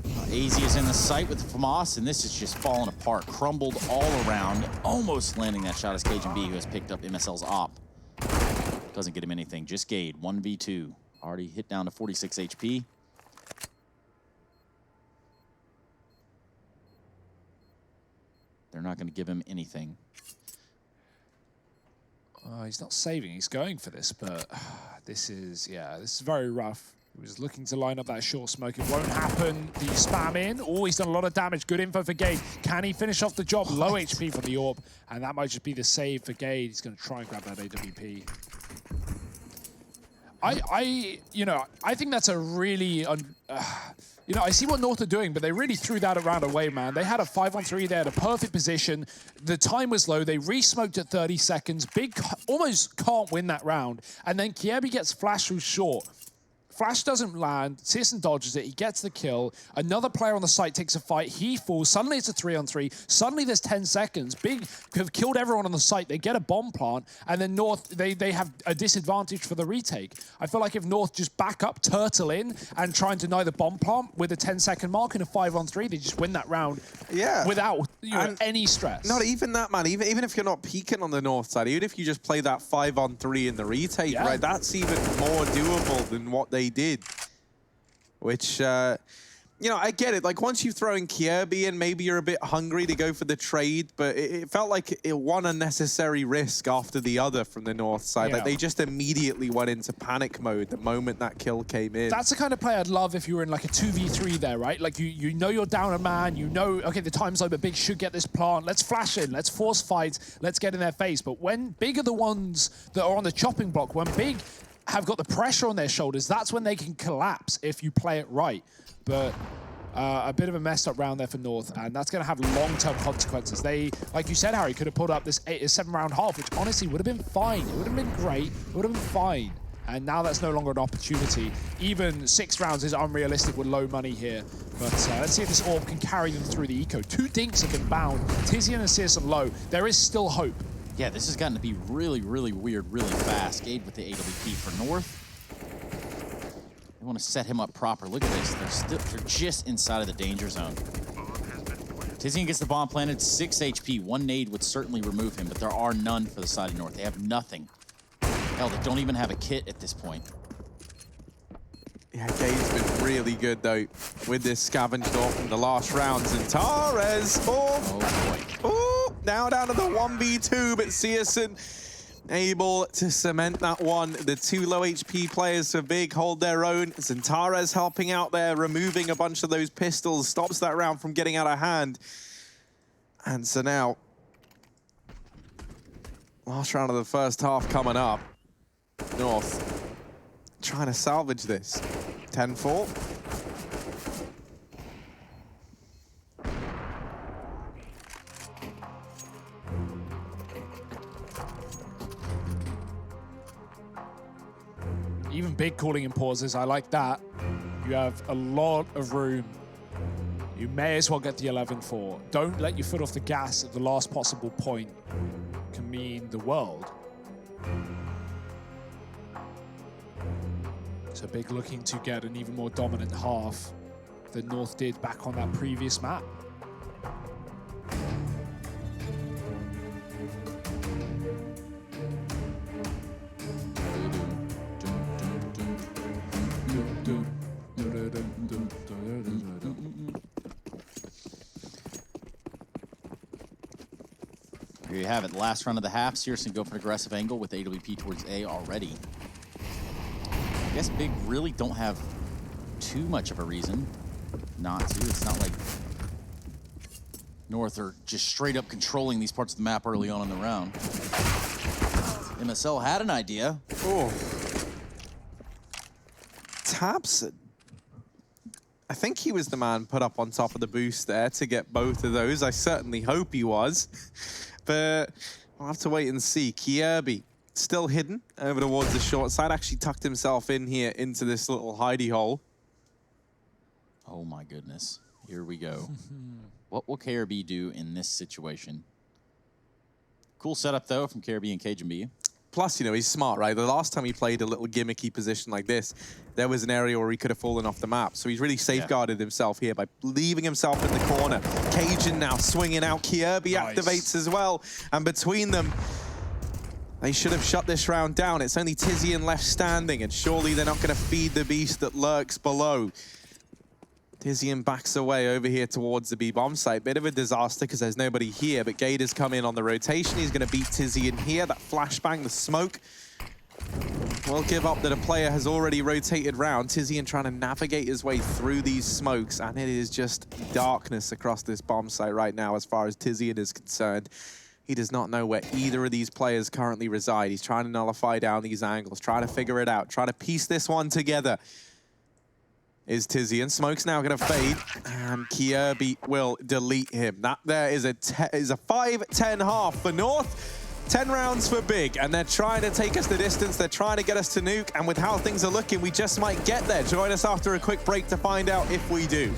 No. AZ is in the sight with the FAMAS, and this is just falling apart. Crumbled all around, almost landing that shot as CSGO, who has picked up MSL's op. Doesn't get him anything, just Gade, 1v2. Already hit down to 46 HP. They're not going to give him anything. He's not saving, he's going for this, but this is very rough. He was looking to line up that short smoke. It won't happen. The spam in. Oh, he's done a lot of damage. Good info for Gade. Can he finish off the job? Low HP from the AWP, and that might just be the save for Gade. He's going to try and grab that AWP. I think that's a really, I see what North are doing, but they really threw that round away, man. They had a 5-on-3, they had a perfect position. The time was low, they re-smoked at 30 seconds. Big almost can't win that round. And then Kiebi gets flashed through short. Flash doesn't land, Searson dodges it, he gets the kill. Another player on the site takes a fight, he falls. Suddenly it's a 3-on-3. Suddenly there's 10 seconds. Big have killed everyone on the site. They get a bomb plant, and then North, they have a disadvantage for the retake. I feel like if North just back up, turtle in, and try and deny the bomb plant with a 10-second mark in a 5-on-3, they just win that round without any stress. Not even that, man. Even if you're not peeking on the North side, even if you just play that 5-on-3 in the retake, right, that's even more doable than what they did, which I get it. Like, once you throw in Kiebi in, maybe you're a bit hungry to go for the trade, but it felt like one unnecessary risk after the other from the North side. Like, they just immediately went into panic mode the moment that kill came in. That's the kind of play I'd love if you were in like a 2v3 there, right? Like, you know you're down a man, you know, okay, the time's over, Big should get this plant, let's flash in, let's force fight, let's get in their face. But when Big are the ones that are on the chopping block, when Big have got the pressure on their shoulders, that's when they can collapse if you play it right. But a bit of a messed up round there for North, and that's going to have long-term consequences. They, like you said, Harry, could have pulled up this 7-round half, which honestly would have been fine. It would have been great. It would have been fine. And now that's no longer an opportunity. Even 6 rounds is unrealistic with low money here. But let's see if this AWP can carry them through the eco. 2 dinks have been bound. Tizian and Searson low. There is still hope. Yeah, this has gotten to be really, really weird, really fast. Gade with the AWP for North. They want to set him up proper. Look at this. They're just inside of the danger zone. Tizian gets the bomb planted, 6 HP. 1 nade would certainly remove him, but there are none for the side of North. They have nothing. Hell, they don't even have a kit at this point. Yeah, Gade's been really good, though, with this scavenged off in the last rounds. And Torres, oh boy. Now down to the 1v2, but Searson able to cement that one. The 2 low HP players for Big hold their own. Zentares helping out there, removing a bunch of those pistols, stops that round from getting out of hand. And so now, last round of the first half coming up. North trying to salvage this. 10-4. Even Big calling in pauses, I like that. You have a lot of room. You may as well get the 11-4. Don't let your foot off the gas at the last possible point. Can mean the world. So Big looking to get an even more dominant half than North did back on that previous map. Here you have it, last round of the half. Searson go for an aggressive angle with AWP towards A already. I guess Big really don't have too much of a reason not to. It's not like North are just straight up controlling these parts of the map early on in the round. MSL had an idea. Oh. Tabs, I think he was the man put up on top of the boost there to get both of those. I certainly hope he was. But we'll have to wait and see. Kiebi still hidden over towards the short side. Actually tucked himself in here into this little hidey hole. Oh my goodness. Here we go. What will KRB do in this situation? Cool setup though from KRB and Cajun B. Plus, you know, he's smart, right? The last time he played a little gimmicky position like this, there was an area where he could have fallen off the map. So he's really safeguarded himself here by leaving himself in the corner. Cajun now swinging out. Kirby activates as well. And between them, they should have shut this round down. It's only Tizian left standing, and surely they're not going to feed the beast that lurks below. Tizian backs away over here towards the B-bomb site. Bit of a disaster because there's nobody here, but Gator's come in on the rotation. He's going to beat Tizian here. That flashbang, the smoke, will give up that a player has already rotated round. Tizian trying to navigate his way through these smokes, and it is just darkness across this bomb site right now as far as Tizian is concerned. He does not know where either of these players currently reside. He's trying to nullify down these angles, trying to figure it out, trying to piece this one together. Is Tizian. Smoke's now going to fade, and Kirby will delete him. That there is a 5-10 half for North, 10 rounds for Big, and they're trying to take us the distance. They're trying to get us to nuke, and with how things are looking, we just might get there. Join us after a quick break to find out if we do.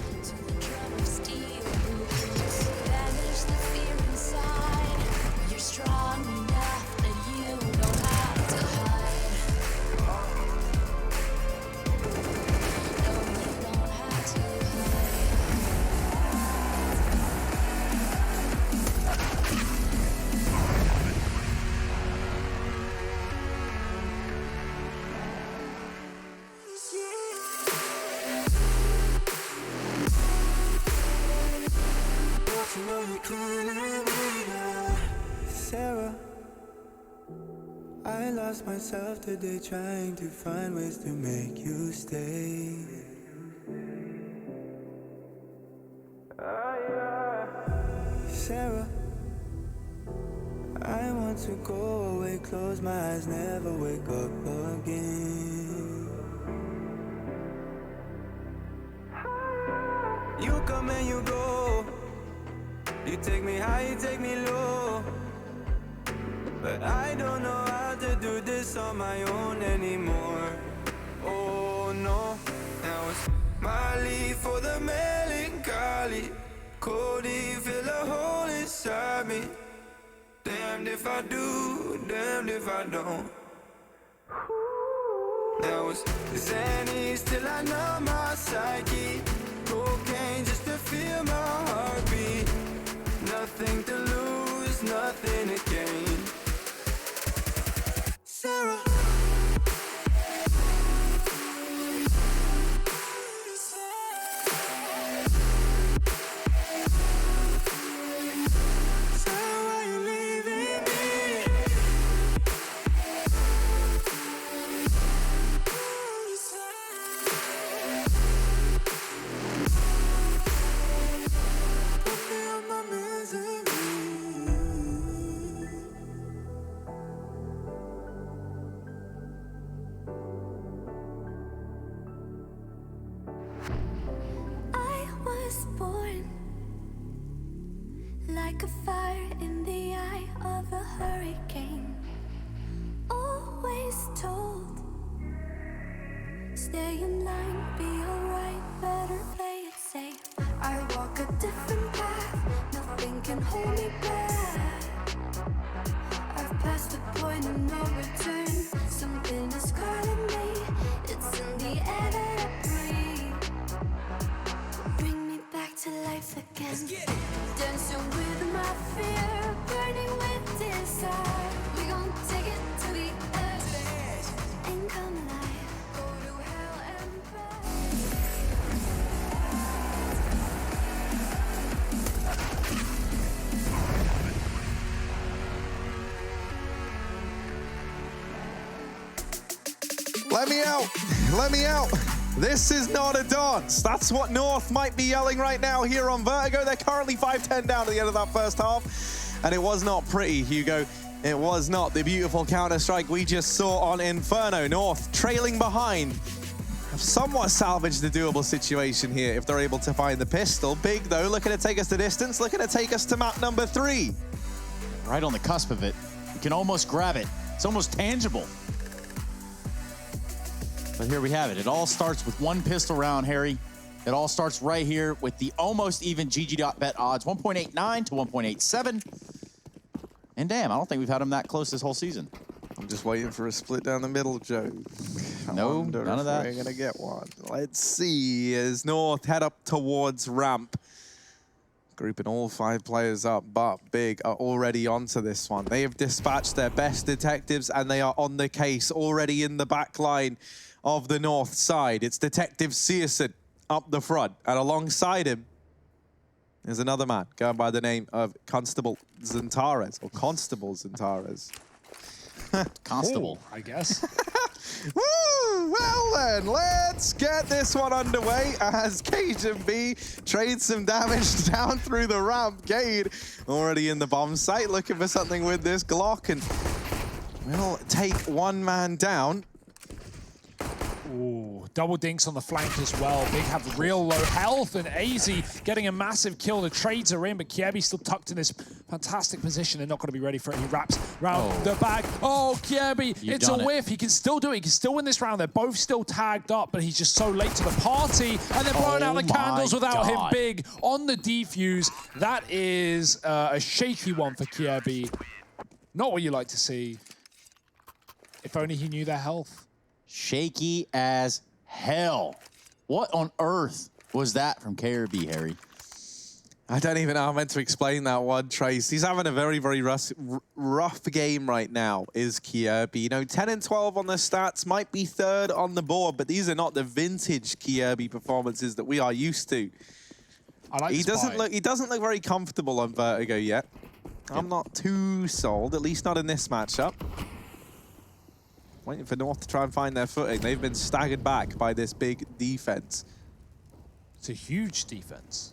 Sarah, I lost myself today trying to find ways to make you stay. Sarah, I want to go away, close my eyes, never wake up again. You come and you go. You take me high, you take me low. But I don't know how to do this on my own anymore. Oh no, now it's Molly for the melancholy. Cody, fill a hole inside me. Damned if I do, damned if I don't. Now it's Zanny, still I know my psyche. Cocaine just to feel my heartbeat. Nothing to lose, nothing to gain. Sarah. Sarah, why you leaving me? Put me on my misery. I was born like a fire in the eye of a hurricane. Always told, stay in line, be alright, better play it safe. I walk a different path, nothing can hold me back. I've passed the point of no return, something is calling me. It's in the air that I breathe. Bring me back to life again. Dancing with my fear, burning with desire. We gon' take it to the edge and come alive. Go to hell and back. Let me out! Let me out! This is not a dance. That's what North might be yelling right now here on Vertigo. They're currently 5-10 down at the end of that first half. And it was not pretty, Hugo. It was not the beautiful counter-strike we just saw on Inferno. North trailing behind. Have somewhat salvaged the doable situation here if they're able to find the pistol. Big, though, looking to take us the distance, looking to take us to map number 3. Right on the cusp of it. You can almost grab it. It's almost tangible. But here we have it. It all starts with one pistol round, Harry. It all starts right here with the almost even GG.bet odds, 1.89 to 1.87. And damn, I don't think we've had them that close this whole season. I'm just waiting for a split down the middle, Joe. No, none of that. We're gonna get one. Let's see as North head up towards ramp. Grouping all 5 players up, but Big are already onto this one. They have dispatched their best detectives and they are on the case already in the back line of the North side. It's Detective Searson up the front, and alongside him is another man going by the name of Constable Zantares, or Constable Zantares. Constable. Ooh, I guess. Woo! Well then, let's get this one underway as Cajun B trades some damage down through the ramp. Gade already in the bomb site, looking for something with this Glock, and we'll take one man down. Ooh, double dinks on the flank as well. Big have real low health, and AZ getting a massive kill. The trades are in, but Kiebi's still tucked in this fantastic position. They're not going to be ready for it. He wraps around the back. Oh, Kiebi, it's a whiff. He can still do it. He can still win this round. They're both still tagged up, but he's just so late to the party, and they're blowing out the candles without him. Big on the defuse. That is a shaky one for Kiebi. Not what you like to see. If only he knew their health. Shaky as hell. What on earth was that from KRB, Harry? I don't even know how I'm meant to explain that one, Trace. He's having a very, very rough game right now, is Kierby. You know, 10 and 12 on the stats, might be 3rd on the board, but these are not the vintage Kierby performances that we are used to. He doesn't look very comfortable on Vertigo yet. I'm not too sold, at least not in this matchup. Waiting for North to try and find their footing. They've been staggered back by this big defense. It's a huge defense.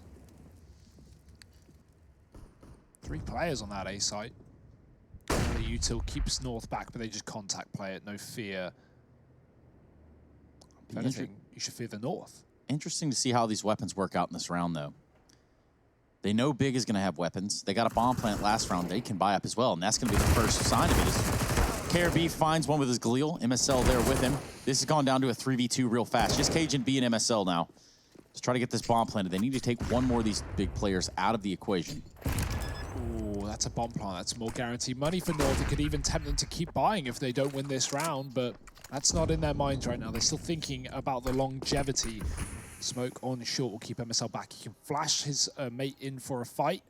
3 players on that A site. The util keeps North back, but they just contact play it, no fear. If anything, you should fear the North. Interesting to see how these weapons work out in this round, though. They know Big is going to have weapons. They got a bomb plant last round. They can buy up as well, and that's going to be the first sign of it. KRB finds one with his Galil. MSL there with him. This has gone down to a 3v2 real fast. Just Cajun B and MSL now. Let's try to get this bomb planted. They need to take one more of these big players out of the equation. Ooh, that's a bomb plant. That's more guaranteed money for North. It could even tempt them to keep buying if they don't win this round, but that's not in their minds right now. They're still thinking about the longevity. Smoke on short will keep MSL back. He can flash his mate in for a fight.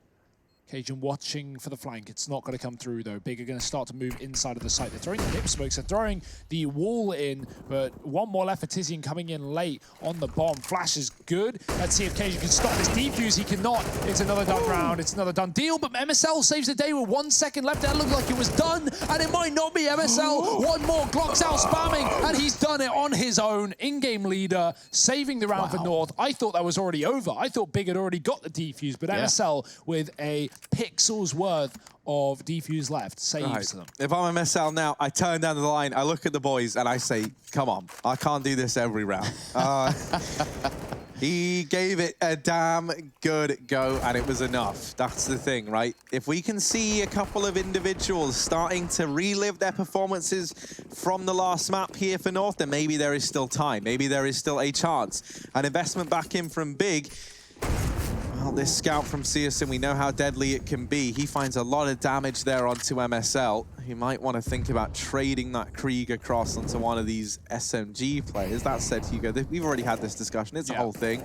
Cajun watching for the flank. It's not going to come through, though. Big are going to start to move inside of the site. They're throwing the hip smokes. They're throwing the wall in, but one more left for Tizian coming in late on the bomb. Flash is good. Let's see if Cajun can stop this defuse. He cannot. It's another done round. It's another done deal, but MSL saves the day with 1 second left. That looked like it was done, and it might not be MSL. One more. Glock's out spamming, and he's done it on his own. In-game leader, saving the round for North. I thought that was already over. I thought Big had already got the defuse, but MSL with a pixels worth of defuse left saves them. If I'm MSL now, I turn down the line, I look at the boys, and I say, come on, I can't do this every round. He gave it a damn good go, and it was enough. That's the thing, right? If we can see a couple of individuals starting to relive their performances from the last map here for North, then maybe there is still time. Maybe there is still a chance. An investment back in from Big. Well, this scout from Searson, we know how deadly it can be. He finds a lot of damage there onto MSL. He might want to think about trading that Krieg across onto one of these SMG players. That said, Hugo, we've already had this discussion. It's a whole thing.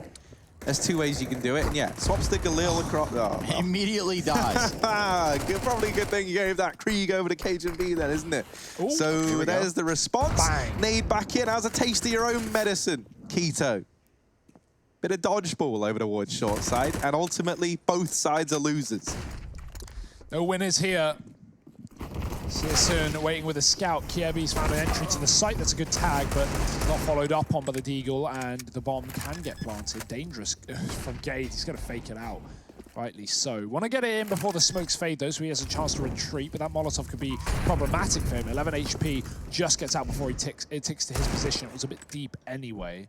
There's 2 ways you can do it, and yeah, swaps the Galil across. Oh. Immediately dies. Probably a good thing you gave that Krieg over to Cajun B then, isn't it? Ooh, so there's the response. Bang. Nade back in. How's a taste of your own medicine, Keto? Bit of dodgeball over towards short side, and ultimately both sides are losers. No winners here. Searson waiting with a scout. Kiebi's found an entry to the site. That's a good tag, but not followed up on by the Deagle, and the bomb can get planted. Dangerous from Gade. He's going to fake it out. Rightly so. Want to get it in before the smokes fade, though, so he has a chance to retreat, but that Molotov could be problematic for him. 11 HP, just gets out before it ticks to his position. It was a bit deep anyway.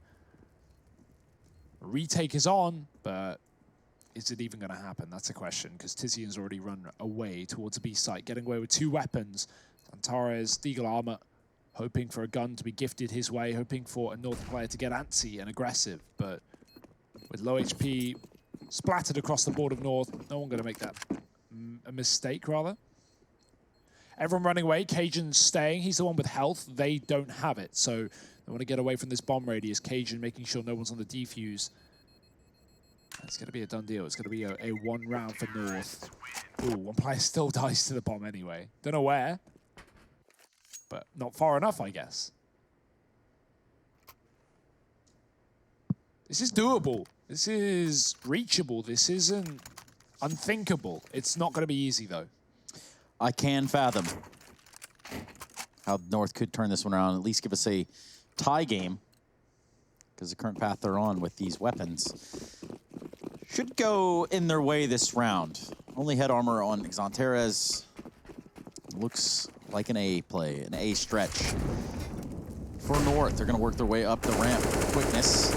Retake is on, but is it even going to happen? That's a question, because Tizian's already run away towards the B site, getting away with 2 weapons. Antares, Deagle armor, hoping for a gun to be gifted his way, hoping for a North player to get antsy and aggressive, but with low HP splattered across the board of North, no one going to make that a mistake, rather. Everyone running away. Cajun's staying. He's the one with health. They don't have it. So they want to get away from this bomb radius. Cajun making sure no one's on the defuse. It's going to be a done deal. It's going to be a one round for North. Ooh, one player still dies to the bomb anyway. Don't know where, but not far enough, I guess. This is doable. This is reachable. This isn't unthinkable. It's not going to be easy, though. I can fathom how North could turn this one around, at least give us a tie game, because the current path they're on with these weapons should go in their way this round. Only head armor on Xanteres. Looks like an A play, an A stretch. For North, they're going to work their way up the ramp with quickness.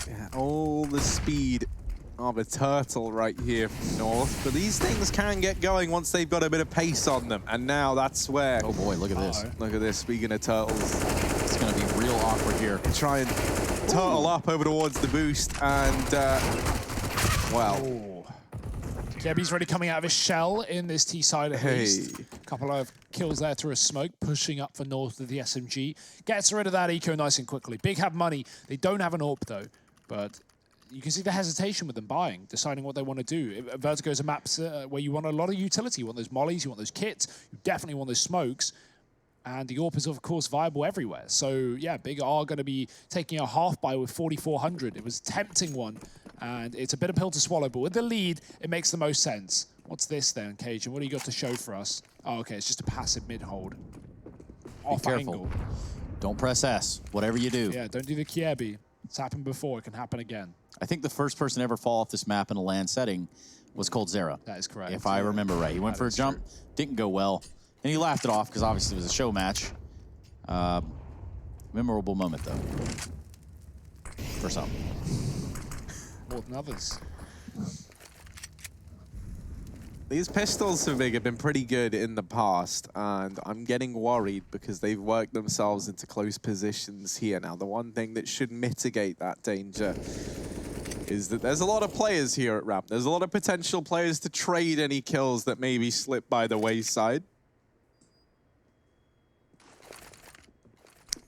Yeah, all the speed of a turtle right here from North, but these things can get going once they've got a bit of pace on them, and now that's where... Oh boy, look at this. Look at this, speaking of turtles. It's going to be real awkward here. Try and turtle up over towards the boost, and, well... Oh. Kebi's already coming out of his shell in this T side at least. Couple of kills there through a smoke, pushing up for North with the SMG. Gets rid of that eco nice and quickly. Big have money. They don't have an AWP though, but you can see the hesitation with them buying, deciding what they want to do. Vertigo is a map where you want a lot of utility. You want those mollies, you want those kits, you definitely want those smokes. And the AWP is, of course, viable everywhere. So, yeah, Big are going to be taking a half buy with 4,400. It was a tempting one, and it's a bit of pill to swallow. But with the lead, it makes the most sense. What's this then, Cajun? What do you got to show for us? Oh, okay, it's just a passive mid-hold. Off angle. Don't press S, whatever you do. Yeah, don't do the Kiebi. It's happened before. It can happen again. I think the first person to ever fall off this map in a land setting was coldzera. That is correct. If I remember right. He went for a jump, didn't go well. And he laughed it off because obviously it was a show match. Memorable moment, though. For some. More than others. These pistols for Big have been pretty good in the past, and I'm getting worried because they've worked themselves into close positions here. Now, the one thing that should mitigate that danger is that there's a lot of players here at Ramp. There's a lot of potential players to trade any kills that maybe slip by the wayside.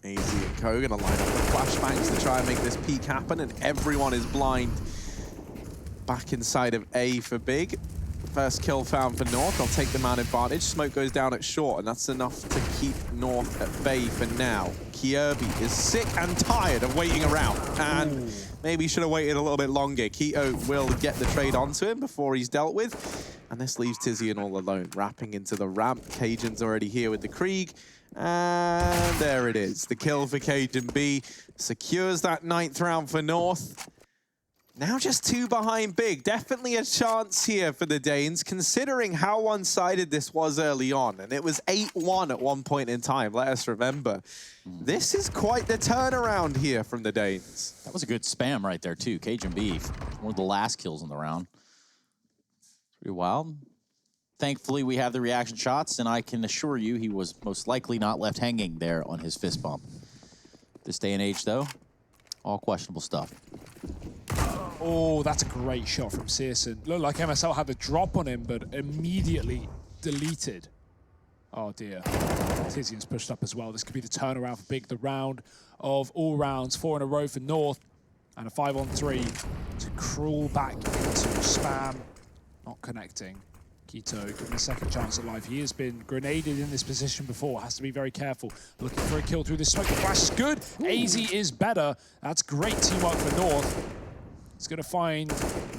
AZ and Co gonna line up the flashbangs to try and make this peak happen, and everyone is blind back inside of A for Big. First kill found for North. They'll take the man advantage. Smoke goes down at short, and that's enough to keep North at bay for now. Kirby is sick and tired of waiting around, and maybe should have waited a little bit longer. Keto will get the trade onto him before he's dealt with, and this leaves Tizian all alone, wrapping into the ramp. Cajun's already here with the Krieg, and there it is. The kill for Cajun B secures that 9th round for North. Now just 2 behind Big. Definitely a chance here for the Danes, considering how one-sided this was early on. And it was 8-1 at one point in time, let us remember. This is quite the turnaround here from the Danes. That was a good spam right there, too. Cajun B, one of the last kills in the round. Pretty wild. Thankfully, we have the reaction shots, and I can assure you he was most likely not left hanging there on his fist bump. This day and age, though, all questionable stuff. Oh, that's a great shot from Searson. Looked like MSL had the drop on him, but immediately deleted. Oh dear. Tizian's pushed up as well. This could be the turnaround for Big. The round of all rounds, 4 in a row for North, and a 5-on-3 to crawl back into spam. Not connecting. Keto given a second chance at life. He has been grenaded in this position before. Has to be very careful. Looking for a kill through this smoke. The flash is good. AZ is better. That's great teamwork for North. It's going to find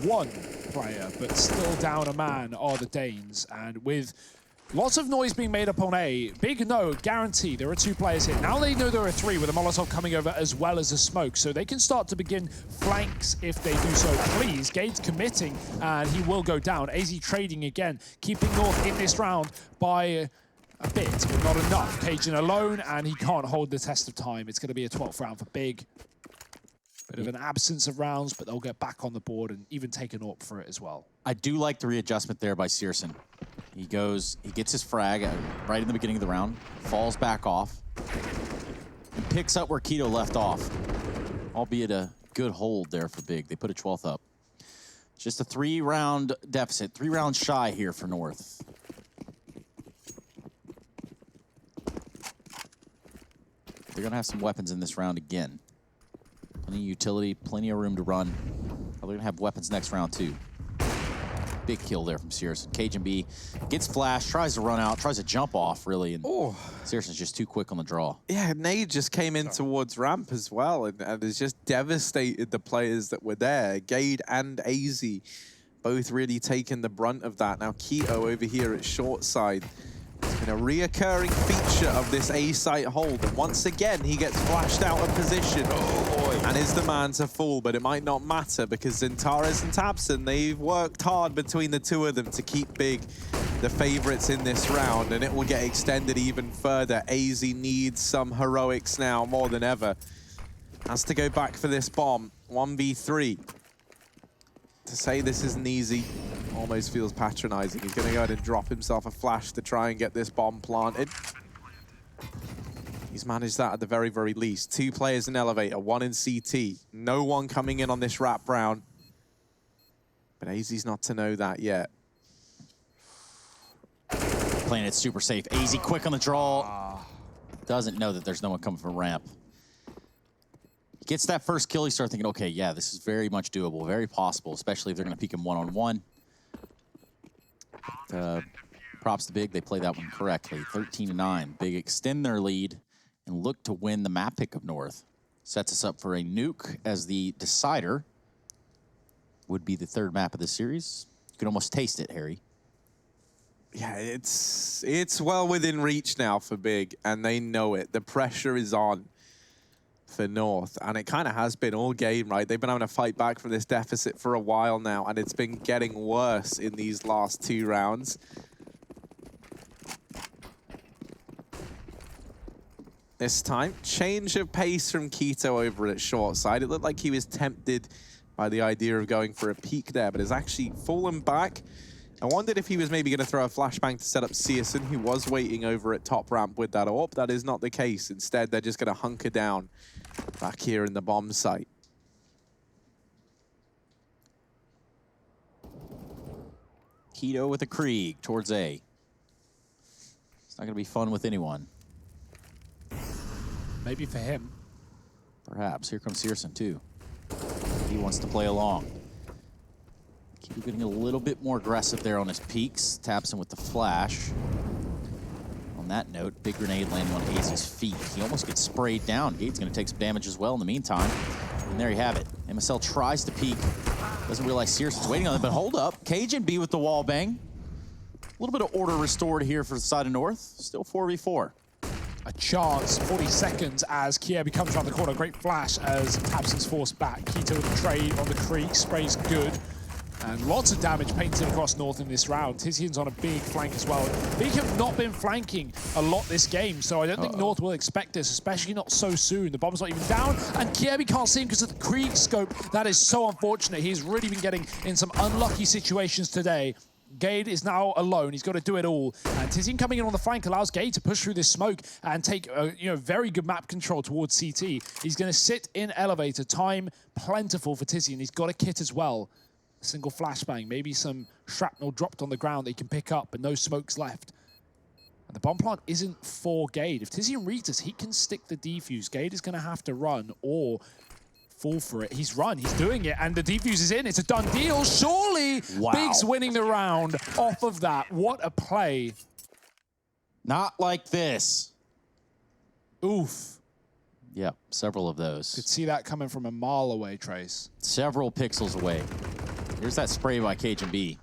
one player, but still down a man are the Danes. And with lots of noise being made up on A, Big no, guarantee there are 2 players here. Now they know there are 3 with a Molotov coming over as well as a smoke. So they can start to begin flanks if they do so. Please, Gade's committing, and he will go down. AZ trading again, keeping North in this round by a bit, but not enough. Cajun alone, and he can't hold the test of time. It's going to be a 12th round for Big. Bit of an absence of rounds, but they'll get back on the board and even take an AWP for it as well. I do like the readjustment there by Searson. He gets his frag right in the beginning of the round, falls back off, and picks up where Keto left off. albeit a good hold there for Big. They put a 12th up. Just a 3-round deficit, 3 rounds shy here for North. They're gonna have some weapons in this round again. Plenty of utility, plenty of room to run. They're gonna have weapons next round too. Big kill there from Searson. Cajun B gets flashed, tries to run out, tries to jump off really, and Searson's just too quick on the draw. Yeah, Nade just came in towards ramp as well and has just devastated the players that were there. Gade and AZ both really taking the brunt of that. Now Keto over here at short side. It's been a reoccurring feature of this A-site hold. And once again, he gets flashed out of position. And is the man to fall, but it might not matter because Zintares and Tabson, they've worked hard between the two of them to keep Big the favorites in this round, and it will get extended even further. AZ needs some heroics now more than ever. Has to go back for this bomb. 1v3. To say this isn't easy almost feels patronizing. He's going to go ahead and drop himself a flash to try and get this bomb planted. He's managed that at the very, very least. 2 players in elevator, 1 in CT. No one coming in on this wrap round. But AZ's not to know that yet. Playing it super safe. AZ quick on the draw. Doesn't know that there's no one coming from ramp. Gets that first kill, you start thinking, okay, yeah, this is very much doable, very possible, especially if they're going to peek him one-on-one. Props to Big, they play that one correctly. 13-9. Big extend their lead and look to win the map pick of North. Sets us up for a nuke as the decider. Would be the 3rd map of the series. You can almost taste it, Harry. Yeah, it's well within reach now for Big, and they know it. The pressure is on for North, and it kind of has been all game, right? They've been having to fight back from this deficit for a while now, and it's been getting worse in these last 2 rounds. This time, change of pace from Keto over at short side. It looked like he was tempted by the idea of going for a peek there, but has actually fallen back. I wondered if he was maybe going to throw a flashbang to set up Searson, who was waiting over at top ramp with that AWP. That is not the case. Instead, they're just going to hunker down back here in the bomb site. Keto with a Krieg towards A. It's not going to be fun with anyone. Maybe for him. Perhaps. Here comes Searson, too. He wants to play along. Keep getting a little bit more aggressive there on his peaks. Taps him with the flash. On that note, big grenade landing on AZ's feet. He almost gets sprayed down. Gade's going to take some damage as well in the meantime. And there you have it. MSL tries to peek. Doesn't realize Searson's waiting on it, but hold up. Cajun B with the wall bang. A little bit of order restored here for the side of North. Still 4v4. A chance, 40 seconds as Kiebi comes around the corner. Great flash as Tabson's forced back. Keto with the trade on the Krieg. Spray's good. And lots of damage painted across North in this round. Tizian's on a big flank as well. Big have not been flanking a lot this game, so I don't think North will expect this, especially not so soon. The bomb's not even down, and Kiebi can't see him because of the Krieg scope. That is so unfortunate. He's really been getting in some unlucky situations today. Gade is now alone. He's got to do it all. And Tizian coming in on the flank allows Gade to push through this smoke and take very good map control towards CT. He's going to sit in elevator. Time plentiful for Tizian. He's got a kit as well. A single flashbang, maybe some shrapnel dropped on the ground that he can pick up, but no smokes left. And the bomb plant isn't for Gade. If Tizian reads this, he can stick the defuse. Gade is going to have to run or fall for it. He's run, he's doing it, and the defuse is in. It's a done deal. Surely Big's winning the round off of that. What a play. Not like this. Oof. Yep, several of those. Could see that coming from a mile away, Trace. Several pixels away. Here's that spray by Cajun B.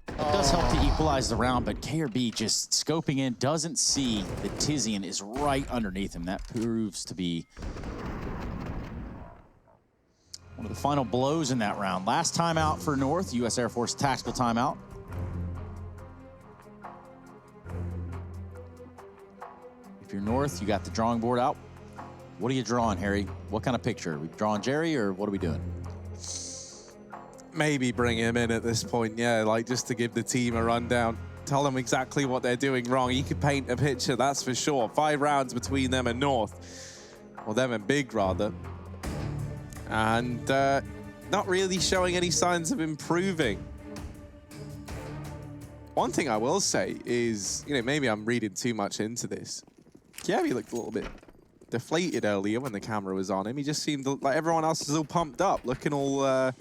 It does help to equalize the round, but KRB just scoping in, doesn't see that Tizian is right underneath him. That proves to be one of the final blows in that round. Last timeout for North, U.S. Air Force tactical timeout. If you're North, you got the drawing board out. What are you drawing, Harry? What kind of picture? Are we drawing Jerry, or what are we doing? Maybe bring him in at this point, yeah, like just to give the team a rundown. Tell them exactly what they're doing wrong. He could paint a picture, that's for sure. 5 rounds between them and North. Or them and Big, rather. and not really showing any signs of improving. One thing I will say is, you know, maybe I'm reading too much into this. Kievi looked a little bit deflated earlier when the camera was on him. He just seemed like everyone else is all pumped up, looking all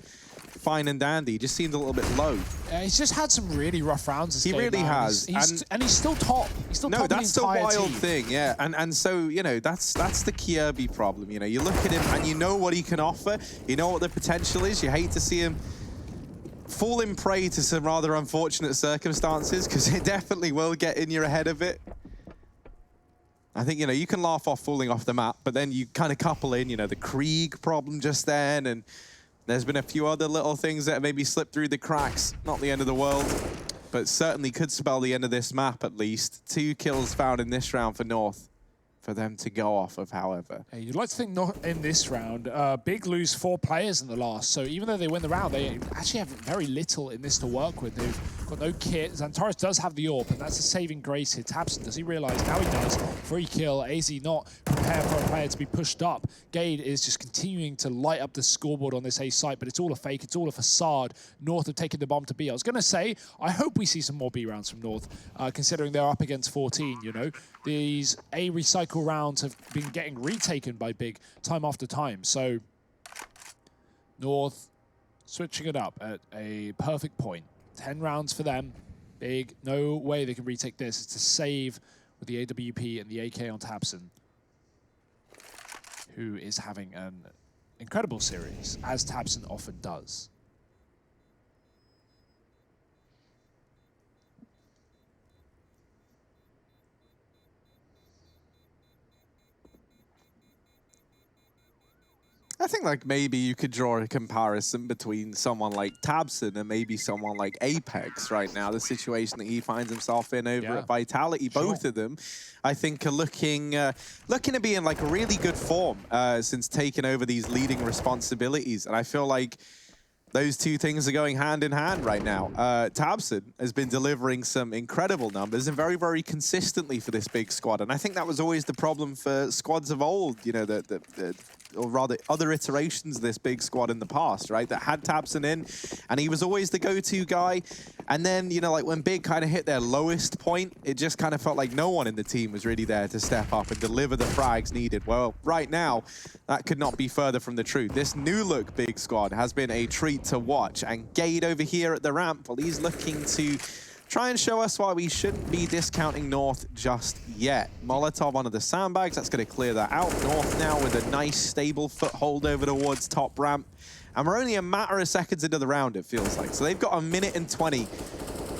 fine and dandy. He just seemed a little bit low. He's just had some really rough rounds this game. He really has. And he's still top. He's still top. No, that's the wild team. thing, yeah. And so, you know, that's the Kievi problem. You know, you look at him and you know what he can offer. You know what the potential is. You hate to see him falling prey to some rather unfortunate circumstances, because it definitely will get in your head of it. I think, you know, you can laugh off falling off the map, but then you kind of couple in, you know, the Krieg problem just then, and there's been a few other little things that maybe slipped through the cracks. Not the end of the world, but certainly could spell the end of this map at least. 2 kills found in this round for North for them to go off of, however. Hey, you'd like to think not in this round. Big lose 4 players in the last, so even though they win the round, they actually have very little in this to work with. They've got no kit. Xantares does have the AWP, and that's a saving grace here. Tabson, does he realize? Now he does. Free kill. AZ not prepared for a player to be pushed up. Gade is just continuing to light up the scoreboard on this A site, but it's all a fake. It's all a facade. North have taken the bomb to B. I was going to say, I hope we see some more B rounds from North, considering they're up against 14, you know. These A recycle rounds have been getting retaken by Big time after time. So North switching it up at a perfect point. 10 rounds for them. Big, no way they can retake this. It's a save with the AWP and the AK on Tabson, who is having an incredible series, as Tabson often does. I think like maybe you could draw a comparison between someone like Tabson and maybe someone like Apex right now. The situation that he finds himself in over at Vitality, both of them, I think, are looking to be in like really good form since taking over these leading responsibilities. And I feel like those two things are going hand in hand right now. Tabson has been delivering some incredible numbers and very, very consistently for this big squad. And I think that was always the problem for squads of old, you know, or rather other iterations of this big squad in the past, right? That had Tabson in, and he was always the go-to guy. And then, you know, like when Big kind of hit their lowest point, it just kind of felt like no one in the team was really there to step up and deliver the frags needed. Well, right now, that could not be further from the truth. This new look Big squad has been a treat to watch. And Gade over here at the ramp, well, he's looking to try and show us why we shouldn't be discounting North just yet. Molotov onto the sandbags, that's going to clear that out. North now with a nice stable foothold over towards top ramp. And we're only a matter of seconds into the round, it feels like. So they've got a minute and 20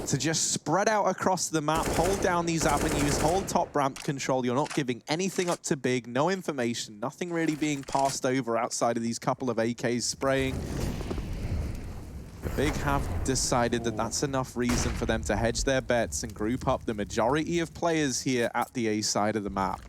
to just spread out across the map, hold down these avenues, hold top ramp control. You're not giving anything up to Big, no information, nothing really being passed over outside of these couple of AKs spraying. The Big have decided that that's enough reason for them to hedge their bets and group up the majority of players here at the A side of the map.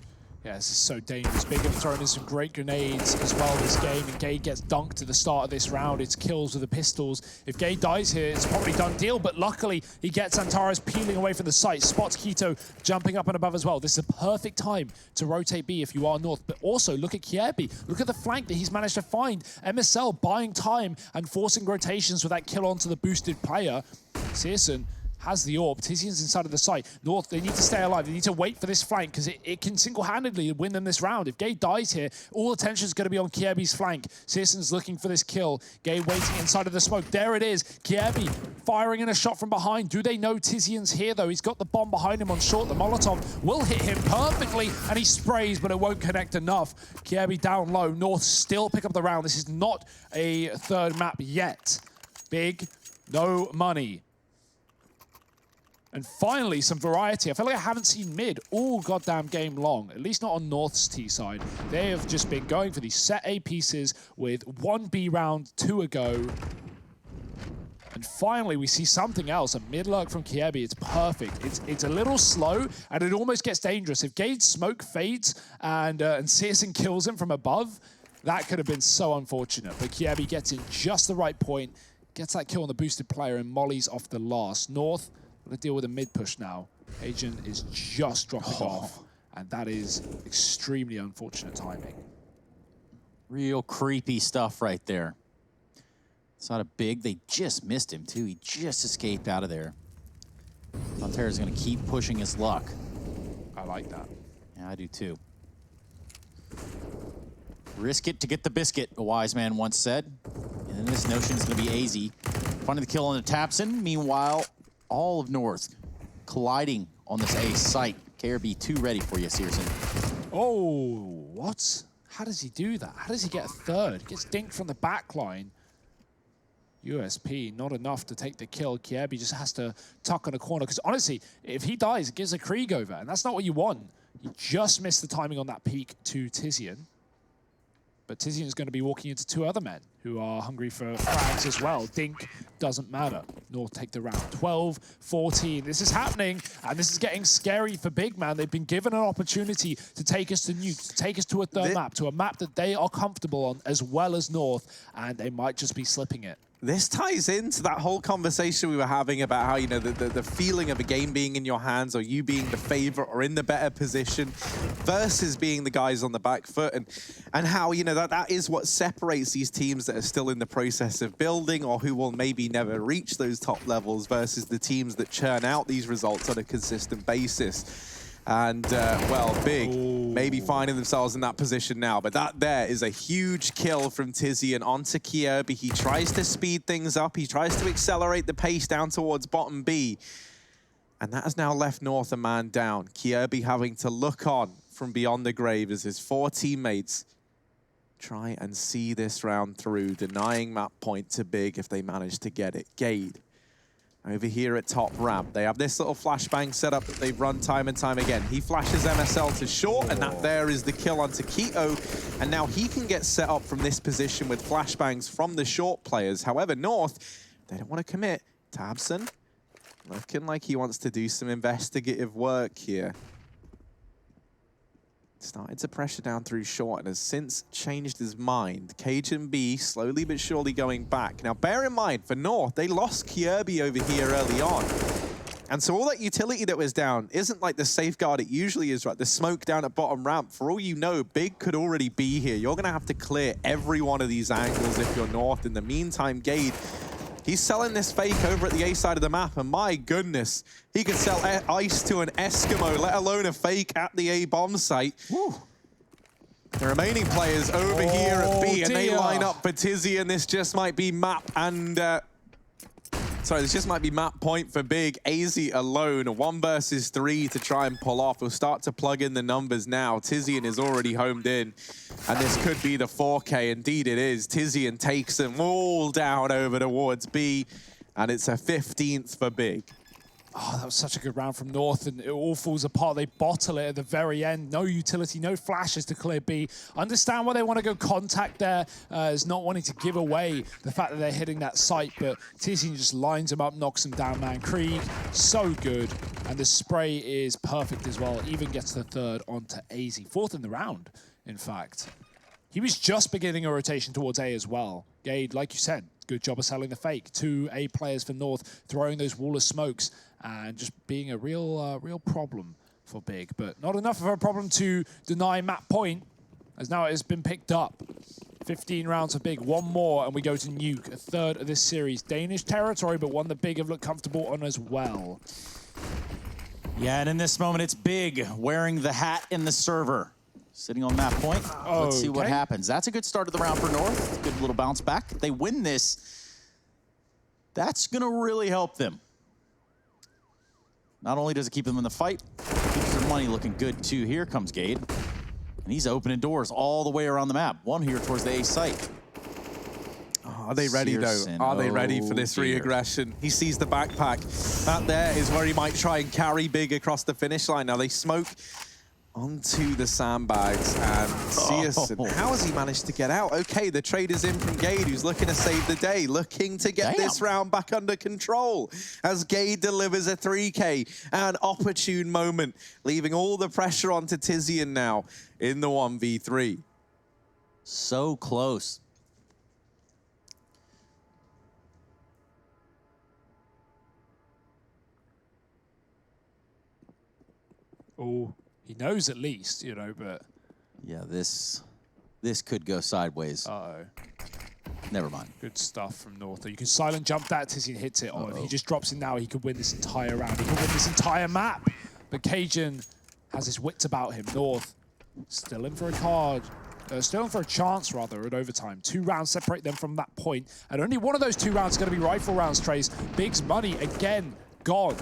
Yeah, this is so dangerous. Big have thrown in some great grenades as well this game, and Gade gets dunked at the start of this round. It's kills with the pistols. If Gade dies here, it's probably done deal, but luckily he gets Antares peeling away from the site. Spots Keto jumping up and above as well. This is a perfect time to rotate B if you are North, but also look at Kiebi. Look at the flank that he's managed to find. MSL buying time and forcing rotations with that kill onto the boosted player. Searson has the AWP. Tizian's inside of the site. North, they need to stay alive. They need to wait for this flank because it can single-handedly win them this round. If Gade dies here, all attention is going to be on Kiebi's flank. Searson's looking for this kill. Gade waiting inside of the smoke. There it is. Kiebi firing in a shot from behind. Do they know Tizian's here, though? He's got the bomb behind him on short. The Molotov will hit him perfectly, and he sprays, but it won't connect enough. Kiebi down low. North still pick up the round. This is not a third map yet. Big, no money. And finally, some variety. I feel like I haven't seen mid all goddamn game long, at least not on North's T side. They have just been going for these set A pieces with 1 B round, 2 ago. And finally, we see something else, a mid-lurk from Kiebi. It's perfect. It's a little slow, and it almost gets dangerous. If Gade's smoke fades and Searson kills him from above, that could have been so unfortunate. But Kiebi gets in just the right point, gets that kill on the boosted player, and mollies off the last. North to deal with a mid push now. Agent is just dropping off, and that is extremely unfortunate timing. Real creepy stuff right there. It's not a big. They just missed him, too. He just escaped out of there. Pantera's going to keep pushing his luck. I like that. Yeah, I do, too. Risk it to get the biscuit, a wise man once said. And this notion is going to be easy. Finding the kill on the Tapson. Meanwhile, all of North colliding on this A site. KRB 2 ready for you, Searson. Oh, what? How does he do that? How does he get a third? He gets dinked from the back line. USP, not enough to take the kill. Kiebi just has to tuck on a corner. Because honestly, if he dies, it gives a Krieg over. And that's not what you want. You just missed the timing on that peek to Tizian. But Tizian is going to be walking into two other men who are hungry for frags as well. Dink doesn't matter. North take the round. 12-14. This is happening, and this is getting scary for Big Man. They've been given an opportunity to take us to Nuke, to take us to a third map, to a map that they are comfortable on, as well as North, and they might just be slipping it. This ties into that whole conversation we were having about how, you know, the feeling of a game being in your hands or you being the favorite or in the better position versus being the guys on the back foot, and how, you know, that is what separates these teams that are still in the process of building or who will maybe never reach those top levels versus the teams that churn out these results on a consistent basis. And, well, Big maybe finding themselves in that position now. But that there is a huge kill from Tizian onto Kiebi. He tries to speed things up. He tries to accelerate the pace down towards bottom B. And that has now left North a man down. Kiebi having to look on from beyond the grave as his four teammates try and see this round through, denying map point to Big if they manage to get it. Gade. Over here at top ramp, they have this little flashbang setup that they've run time and time again. He flashes MSL to short, and that there is the kill onto Keto. And now he can get set up from this position with flashbangs from the short players. However, North, they don't want to commit. Tabson, looking like he wants to do some investigative work here. Started to pressure down through short and has since changed his mind. Cajun B slowly but surely going back. Now, bear in mind, for North, they lost Kiebi over here early on. And so all that utility that was down isn't like the safeguard it usually is, right? The smoke down at bottom ramp. For all you know, Big could already be here. You're going to have to clear every one of these angles if you're North. In the meantime, Gade, he's selling this fake over at the A side of the map, and my goodness, he could sell ice to an Eskimo, let alone a fake at the A bomb site. Woo. The remaining players over here at B, and they line up for Tizzy, and this just might be map and... sorry, this just might be map point for Big. AZ alone, 1 versus 3 to try and pull off. We'll start to plug in the numbers now. Tizian is already homed in, and this could be the 4K. Indeed it is. Tizian takes them all down over towards B, and it's a 15th for Big. Oh, that was such a good round from North, and it all falls apart. They bottle it at the very end. No utility, no flashes to clear B. Understand why they want to go contact there, is not wanting to give away the fact that they're hitting that site, but Tizian just lines him up, knocks him down, man. Krieg, so good. And the spray is perfect as well. Even gets the third onto AZ. 4th in the round, in fact. He was just beginning a rotation towards A as well. Gade, like you said, good job of selling the fake. 2 A players for North, throwing those wall of smokes and just being a real problem for Big. But not enough of a problem to deny map point, as now it has been picked up. 15 rounds for Big, 1 more, and we go to Nuke, a 3rd of this series. Danish territory, but one that Big have looked comfortable on as well. Yeah, and in this moment, it's Big wearing the hat in the server. Sitting on map point. Let's see what happens. That's a good start of the round for North. Good little bounce back. If they win this, that's going to really help them. Not only does it keep them in the fight, it keeps their money looking good too. Here comes Gade. And he's opening doors all the way around the map. One here towards the A site. Oh, are they ready, though? Are they ready for this re-aggression? He sees the backpack. That there is where he might try and carry Big across the finish line. Now they smoke onto the sandbags, and Searson, how has he managed to get out? Okay, the trade is in from Gade, who's looking to save the day, looking to get this round back under control as Gade delivers a 3K, an opportune moment, leaving all the pressure onto Tizian now in the 1v3. So close. Oh. He knows at least, you know, but... Yeah, this this could go sideways. Uh-oh. Never mind. Good stuff from North. You can silent jump that. Tizian hits it. Oh, if he just drops it now, he could win this entire round. He could win this entire map. But Cajun has his wits about him. North still in for a card. Still in for a chance, rather, at overtime. 2 rounds separate them from that point. And only one of those 2 rounds is going to be rifle rounds, Trace. Big's money, again, gone.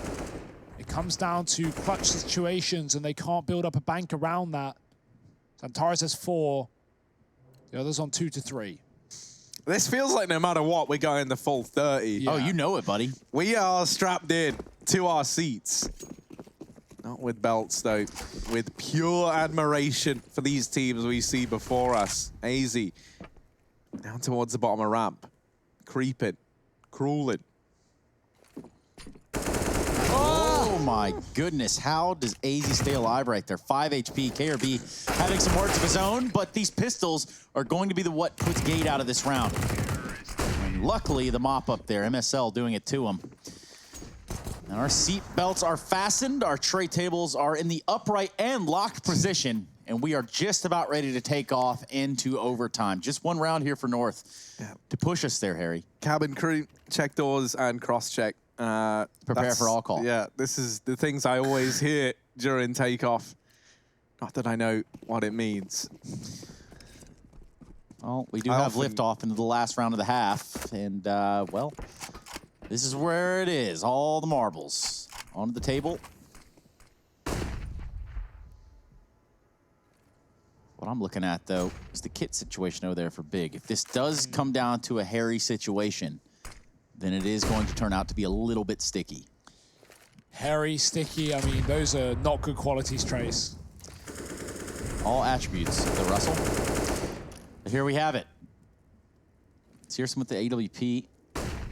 It comes down to clutch situations, and they can't build up a bank around that. Antares has 4. The others on 2 to 3. This feels like no matter what, we're going the full 30. Yeah. Oh, you know it, buddy. We are strapped in to our seats. Not with belts, though. With pure admiration for these teams we see before us. AZ down towards the bottom of ramp. Creeping. Crawling. Oh my goodness, how does AZ stay alive right there? 5 HP, KRB having some words of his own, but these pistols are going to be what puts Gate out of this round. And luckily, the mop up there, MSL doing it to him. Now our seat belts are fastened, our tray tables are in the upright and locked position, and we are just about ready to take off into overtime. Just 1 round here for North to push us there, Harry. Cabin crew, check doors and cross-check. Prepare for all call. Yeah, this is the things I always hear during takeoff. Not that I know what it means. Well, we do have liftoff into the last round of the half, and well, this is where it is. All the marbles onto the table. What I'm looking at, though, is the kit situation over there for Big. If this does come down to a hairy situation, then it is going to turn out to be a little bit sticky. Hairy, sticky, I mean, those are not good qualities, Trace. All attributes of the Russell. But here we have it. It's Searson with the AWP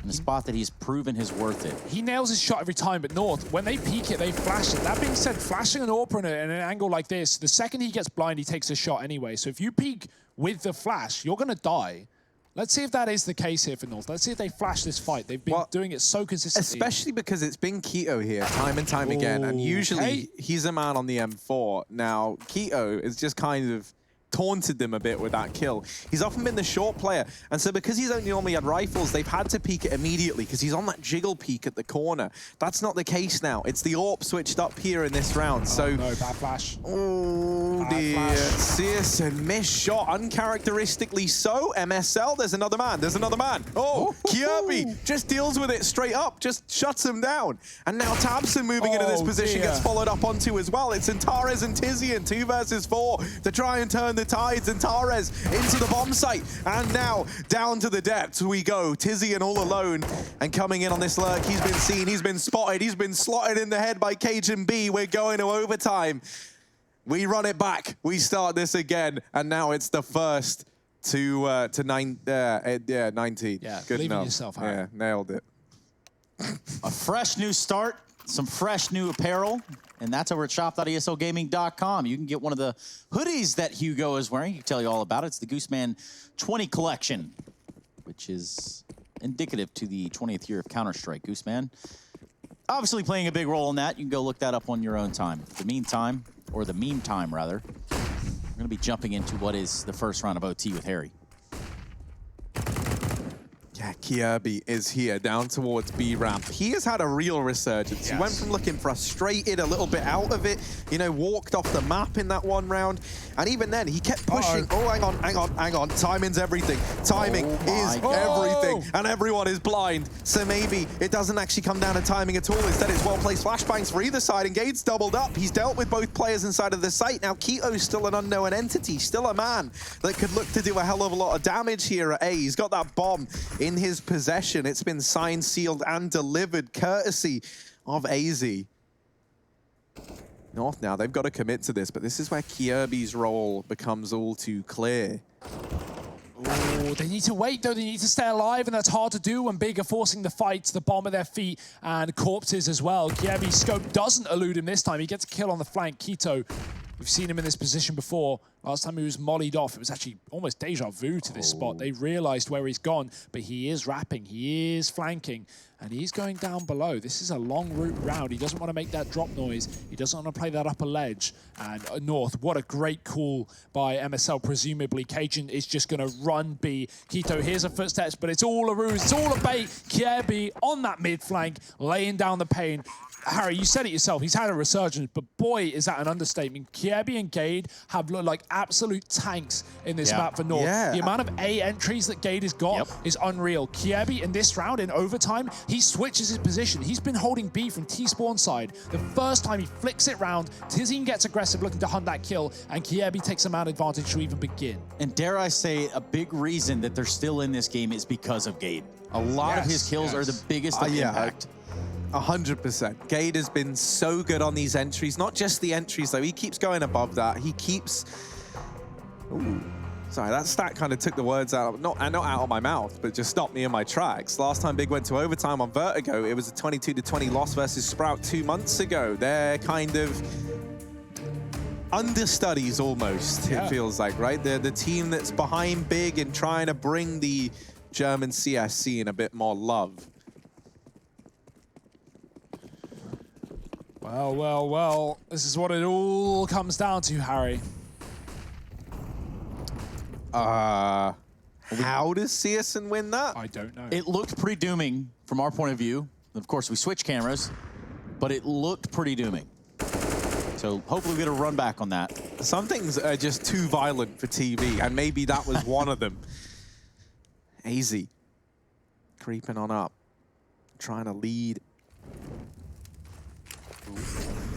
in a spot that he's proven his worth it. He nails his shot every time, but North, when they peek it, they flash it. That being said, flashing an AWP in an angle like this, the second he gets blind, he takes a shot anyway. So if you peek with the flash, you're going to die. Let's see if that is the case here for North. Let's see if they flash this fight. They've been doing it so consistently. Especially because it's been Keto here time and time again. And usually he's a man on the M4. Now, Keto is just kind of taunted them a bit with that kill. He's often been the short player. And so because he's only normally had rifles, they've had to peek it immediately because he's on that jiggle peek at the corner. That's not the case now. It's the AWP switched up here in this round. So no, bad flash. Oh dear. Searson missed shot, uncharacteristically so. MSL, there's another man. There's another man. Oh, Kirby just deals with it straight up, just shuts him down. And now Tabson moving into this position gets followed up onto as well. It's Antares and Tizian, 2 versus 4 to try and turn the tides. Antares into the bomb site. And now down to the depths we go. Tizian all alone and coming in on this lurk. He's been seen, he's been spotted, he's been slotted in the head by Cajun B. We're going to overtime. We run it back. We start this again, and now it's the first to 19. Yeah, good enough. Yourself, yeah, nailed it. A fresh new start, some fresh new apparel, and that's over at shop.eslgaming.com. You can get one of the hoodies that Hugo is wearing. He can tell you all about it. It's the Gooseman 20 collection, which is indicative to the 20th year of Counter-Strike. Gooseman obviously playing a big role in that. You can go look that up on your own time. The meantime, or the meme time rather, we're going to be jumping into what is the first round of OT with Harry. Yeah, Kirby is here, down towards B ramp. He has had a real resurgence. Yes. He went from looking frustrated, a little bit out of it, you know, walked off the map in that 1 round. And even then, he kept pushing. Oh, hang on. Timing's everything. Timing is everything. And everyone is blind. So maybe it doesn't actually come down to timing at all. Instead, it's well-placed flashbangs for either side. And Gade's doubled up. He's dealt with both players inside of the site. Now, Keto's still an unknown entity, still a man that could look to do a hell of a lot of damage here at A. He's got that bomb in his possession. It's been signed, sealed, and delivered courtesy of AZ. North now, they've got to commit to this, but this is where Kirby's role becomes all too clear. Oh, they need to wait, though. They need to stay alive, and that's hard to do when Big are forcing the fight to the bottom of their feet and corpses as well. Kirby's scope doesn't elude him this time. He gets a kill on the flank. Keto, we've seen him in this position before. Last time he was mollied off, it was actually almost deja vu to this spot. They realized where he's gone, but he is wrapping, he is flanking, and he's going down below. This is a long route round. He doesn't want to make that drop noise. He doesn't want to play that upper ledge. And North, what a great call by MSL. Presumably, Cajun is just going to run B. Quito hears the footsteps, but it's all a ruse. It's all a bait. Kiebi on that mid flank, laying down the pain. Harry, you said it yourself. He's had a resurgence, but boy, is that an understatement. Kiebi and Gade have looked like absolute tanks in this map for North. The amount of A entries that Gade has got is unreal. Kiebi in this round, in overtime, he switches his position. He's been holding B from T-spawn side. The first time he flicks it round, Tizine gets aggressive looking to hunt that kill, and Kiebi takes a man advantage to even begin. And dare I say, a big reason that they're still in this game is because of Gade. A lot of his kills are the biggest of impact. 100%. Gade has been so good on these entries. Not just the entries, though. He keeps going above that. He keeps... Ooh. Sorry, that stat kind of took the words out, not out of my mouth, but just stopped me in my tracks. Last time Big went to overtime on Vertigo, it was a 22-20 loss versus Sprout 2 months ago. They're kind of understudies almost, it feels like, right? They're the team that's behind Big and trying to bring the German CS scene a bit more love. Well, well, well, this is what it all comes down to, Harry. How does CSN win that? I don't know. It looked pretty dooming from our point of view. Of course, we switched cameras, but it looked pretty dooming. So hopefully we get a run back on that. Some things are just too violent for TV, and maybe that was one of them. AZ creeping on up, trying to lead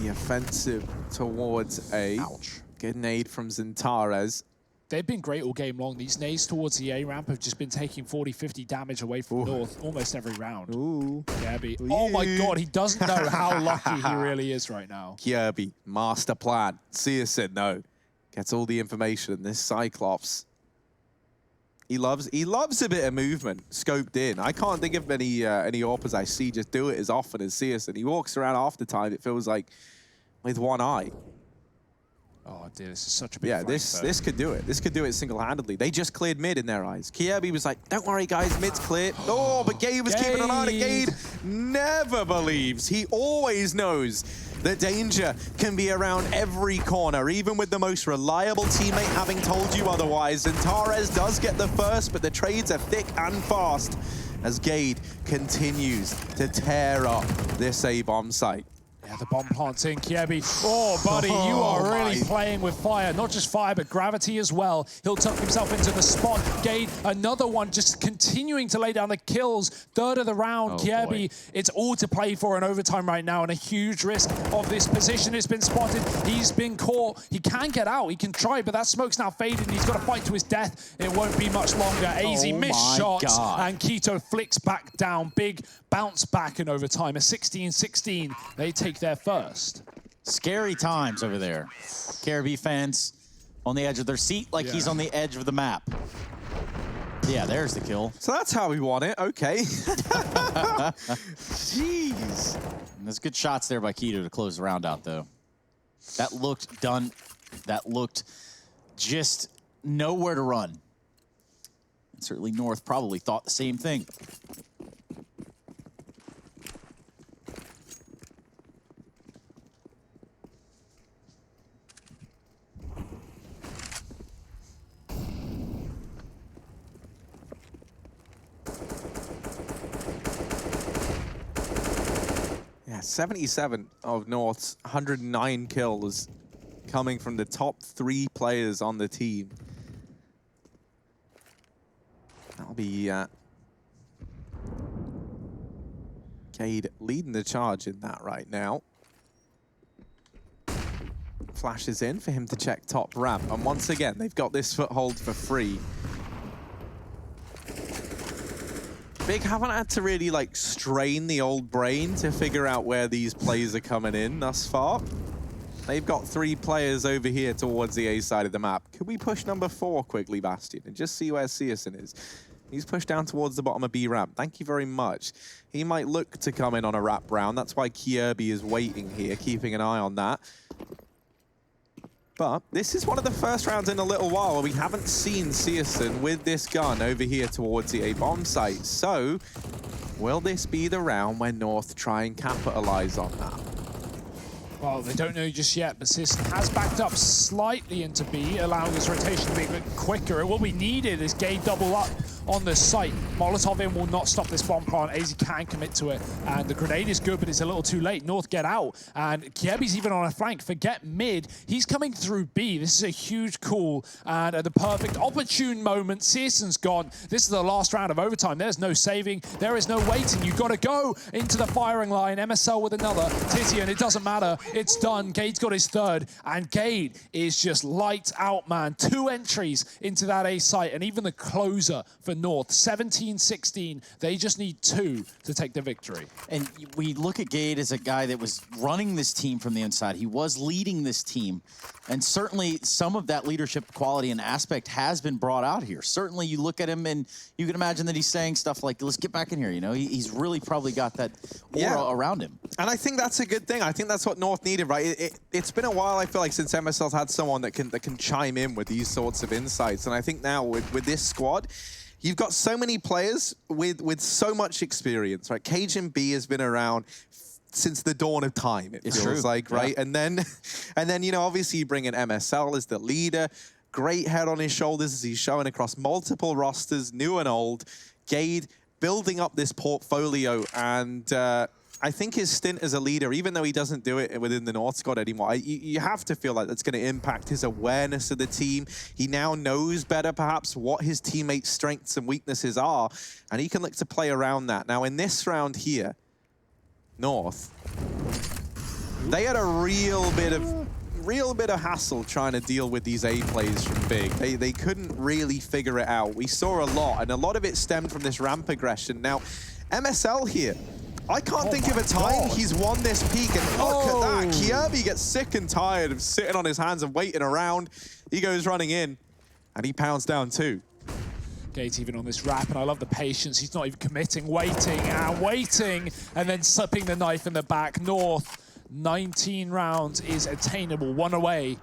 the offensive towards A. Ouch. Good nade from Zintares. They've been great all game long. These nades towards the A ramp have just been taking 40, 50 damage away from North almost every round. Ooh. Kiebi. Oh my God, he doesn't know how lucky he really is right now. Kiebi, master plan. CSN, no. Gets all the information. This Cyclops, he loves a bit of movement, scoped in. I can't think of any AWPers I see just do it as often as CSN. He walks around half the time, it feels like, with one eye. Oh dear, this is such a big Yeah, fight, this could do it. This could do it single-handedly. They just cleared mid in their eyes. Kiebi was like, don't worry, guys, mid's clear. Oh, but Gade was keeping an eye on it. Gade never believes. He always knows that danger can be around every corner, even with the most reliable teammate having told you otherwise. And Zintares does get the first, but the trades are thick and fast as Gade continues to tear up this A-bomb site. Yeah, the bomb plant's in, Kiebi. Oh, buddy, you are really playing with fire. Not just fire, but gravity as well. He'll tuck himself into the spot. Gade, another one, just continuing to lay down the kills. Third of the round, Kiebi. It's all to play for in overtime right now, and a huge risk of this position has been spotted. He's been caught. He can get out. He can try, but that smoke's now faded, and he's got to fight to his death. It won't be much longer. AZ missed shots, and Quito flicks back down. Big bounce back in overtime. A 16-16. They take their first. Scary times over there. KRB fans on the edge of their seat like he's on the edge of the map. Yeah, there's the kill. So that's how we won it. Okay. Jeez. And there's good shots there by Quito to close the round out, though. That looked done. That looked just nowhere to run. And certainly North probably thought the same thing. Yeah, 77 of North's 109 kills coming from the top 3 players on the team. That'll be Gade leading the charge in that right now. Flashes in for him to check top ramp, and once again, they've got this foothold for free. Big haven't had to really like strain the old brain to figure out where these plays are coming in thus far. They've got 3 players over here towards the A side of the map. Could we push number 4 quickly, Bastion, and just see where CSN is? He's pushed down towards the bottom of B ramp. Thank you very much. He might look to come in on a wrap round. That's why Kiebi is waiting here, keeping an eye on that. But this is one of the first rounds in a little while where we haven't seen CSGO with this gun over here towards the A bomb site. So, will this be the round where North try and capitalize on that? Well, they don't know just yet, but CSGO has backed up slightly into B, allowing this rotation to be a bit quicker. What we needed is Gade double up on the site. Molotov in will not stop this bomb plant. AZ can commit to it, and the grenade is good, but it's a little too late. North get out, and Kiebi's even on a flank. Forget mid. He's coming through B. This is a huge call, and at the perfect opportune moment, CSGO's gone. This is the last round of overtime. There's no saving. There is no waiting. You've got to go into the firing line. MSL with another. Tizian, it doesn't matter. It's done. Gade's got his third, and Gade is just lights out, man. 2 entries into that A site, and even the closer for North, 17-16. They just need 2 to take the victory. And we look at Gade as a guy that was running this team from the inside. He was leading this team. And certainly some of that leadership quality and aspect has been brought out here. Certainly you look at him and you can imagine that he's saying stuff like, let's get back in here. You know, he's really probably got that aura around him. And I think that's a good thing. I think that's what North needed, right? It's been a while, I feel like, since MSL's had someone that can chime in with these sorts of insights. And I think now with this squad, you've got so many players with so much experience, right? Cajun B has been around since the dawn of time, it feels like, right? Yeah. And then, you know, obviously you bring in MSL as the leader, great head on his shoulders as he's showing across multiple rosters, new and old. Gade building up this portfolio, and I think his stint as a leader, even though he doesn't do it within the North squad anymore, you have to feel like that's going to impact his awareness of the team. He now knows better, perhaps, what his teammates' strengths and weaknesses are, and he can look to play around that. Now, in this round here, North, they had a real bit of hassle trying to deal with these A plays from Big. They couldn't really figure it out. We saw a lot, and a lot of it stemmed from this ramp aggression. Now, MSL here, I can't think of a time he's won this peak, and look at that. Kiebi gets sick and tired of sitting on his hands and waiting around. He goes running in, and he pounds down 2. Gade's even on this wrap, and I love the patience. He's not even committing, waiting, and then slipping the knife in the back. North, 19 rounds is attainable, 1 away,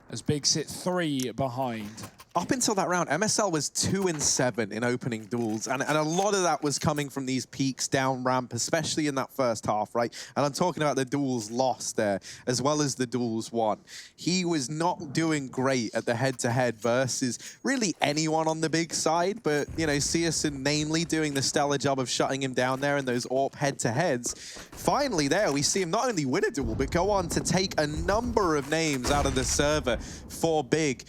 as Big sit 3 behind. Up until that round, MSL was 2-7 in opening duels, and a lot of that was coming from these peaks down ramp, especially in that first half, right? And I'm talking about the duels lost there, as well as the duels won. He was not doing great at the head-to-head versus really anyone on the Big side, but, you know, CSGO namely doing the stellar job of shutting him down there in those AWP head-to-heads. Finally there, we see him not only win a duel, but go on to take a number of names out of the server for Big.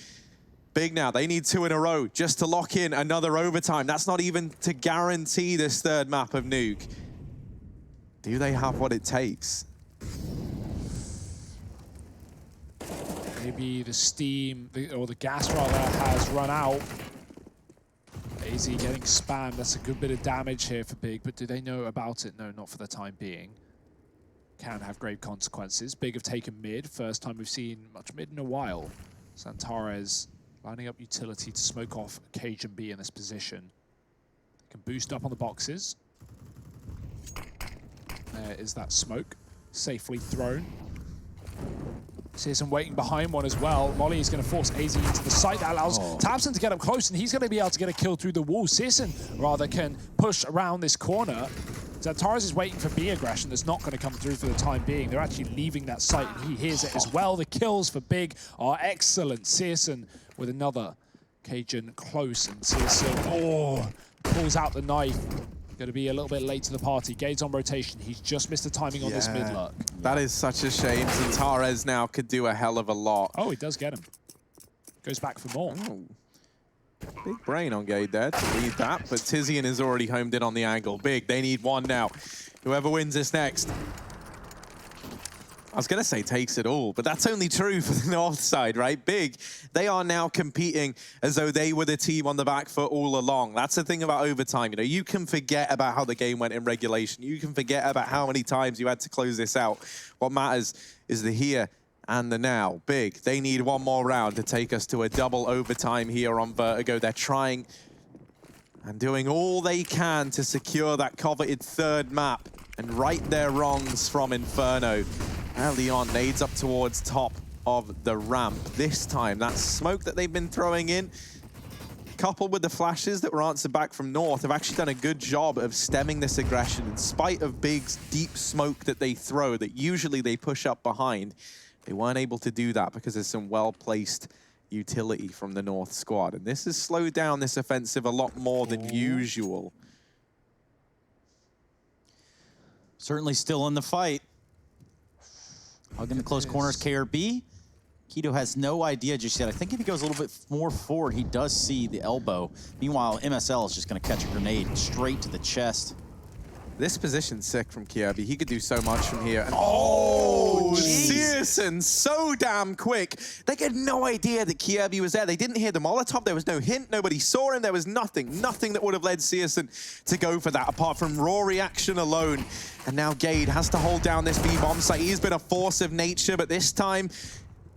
Big now, they need 2 in a row just to lock in another overtime. That's not even to guarantee this 3rd map of Nuke. Do they have what it takes? Maybe the steam, or the gas rather, has run out. AZ getting spammed. That's a good bit of damage here for Big, but do they know about it? No, not for the time being. Can have grave consequences. Big have taken mid. First time we've seen much mid in a while. Santares lining up utility to smoke off Cajun B in this position. They can boost up on the boxes. There is that smoke, safely thrown. CSGO waiting behind one as well. Molly is going to force AZ into the site. That allows Tabson to get up close, and he's going to be able to get a kill through the wall. CSGO rather can push around this corner. Zantares is waiting for B aggression that's not going to come through for the time being. They're actually leaving that site, and he hears it as well. The kills for Big are excellent. CSGO with another. Cajun close, and CSGO, pulls out the knife. Going to be a little bit late to the party. Gade's on rotation. He's just missed the timing on this mid luck. That is such a shame. Zantares now could do a hell of a lot. Oh, he does get him. Goes back for more. Oh. Big brain on Gade there to read that, but Tizian is already homed in on the angle. Big, they need 1 now. Whoever wins this next. I was going to say takes it all, but that's only true for the North side, right? Big, they are now competing as though they were the team on the back foot all along. That's the thing about overtime. You know, you can forget about how the game went in regulation. You can forget about how many times you had to close this out. What matters is the here and the now. Big, they need 1 more round to take us to a double overtime here on Vertigo. They're trying and doing all they can to secure that coveted 3rd map and right their wrongs from Inferno. Leon nades up towards top. of the ramp. This time, that smoke that they've been throwing in, coupled with the flashes that were answered back from North, have actually done a good job of stemming this aggression in spite of Big's deep smoke that they throw, that usually they push up behind. They weren't able to do that because there's some well-placed utility from the North squad. And this has slowed down this offensive a lot more than usual. Certainly still in the fight. Hugging the close corners, KRB. Keto has no idea just yet. I think if he goes a little bit more forward, he does see the elbow. Meanwhile, MSL is just going to catch a grenade straight to the chest. This position's sick from Kirby. He could do so much from here. And oh, Searson, so damn quick. They had no idea that Kirby was there. They didn't hear the Molotov. There was no hint. Nobody saw him. There was nothing. Nothing that would have led Searson to go for that, apart from raw reaction alone. And now Gade has to hold down this B-bomb site. He's been a force of nature, but this time,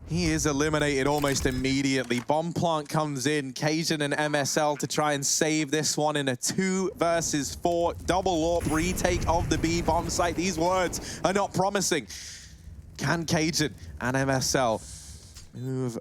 he is eliminated almost immediately. Bomb plant comes in. Cajun and MSL to try and save this one in a 2 versus 4 double AWP retake of the B bomb site. These words are not promising. Can Cajun and MSL move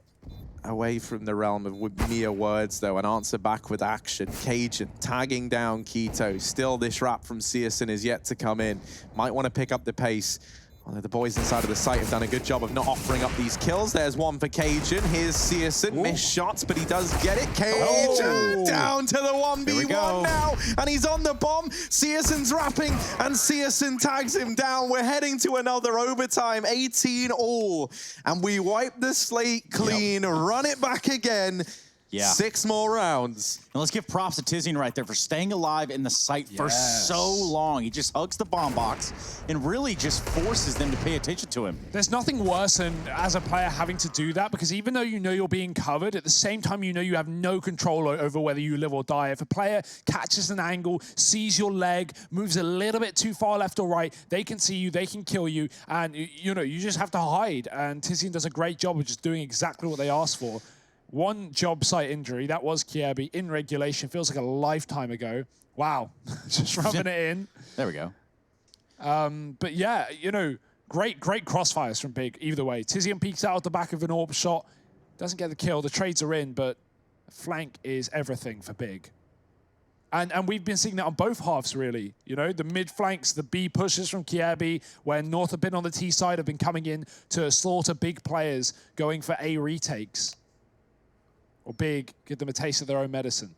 away from the realm of mere words, though, and answer back with action? Cajun tagging down Keto. Still, this wrap from Searson is yet to come in. Might want to pick up the pace. Although the boys inside of the site have done a good job of not offering up these kills. There's one for Cajun. Here's Searson. Missed shots, but he does get it. Cajun down to the 1v1 now. And he's on the bomb. Searson's wrapping, and Searson tags him down. We're heading to another overtime. 18 all. And we wipe the slate clean, run it back again. Yeah. 6 more rounds. And let's give props to Tizian right there for staying alive in the site for so long. He just hugs the bomb box and really just forces them to pay attention to him. There's nothing worse than, as a player, having to do that, because even though you know you're being covered, at the same time you know you have no control over whether you live or die. If a player catches an angle, sees your leg, moves a little bit too far left or right, they can see you, they can kill you, and you know, you just have to hide. And Tizian does a great job of just doing exactly what they asked for. One job site injury, that was Kiebi in regulation. Feels like a lifetime ago. Wow, just rubbing it in. There we go. But yeah, you know, great crossfires from Big either way. Tizian peeks out at the back of an AWP shot. Doesn't get the kill. The trades are in, but flank is everything for Big. And we've been seeing that on both halves, really. You know, the mid flanks, the B pushes from Kiebi, where North have been on the T side, have been coming in to slaughter Big players, going for A retakes. Or Big, give them a taste of their own medicine.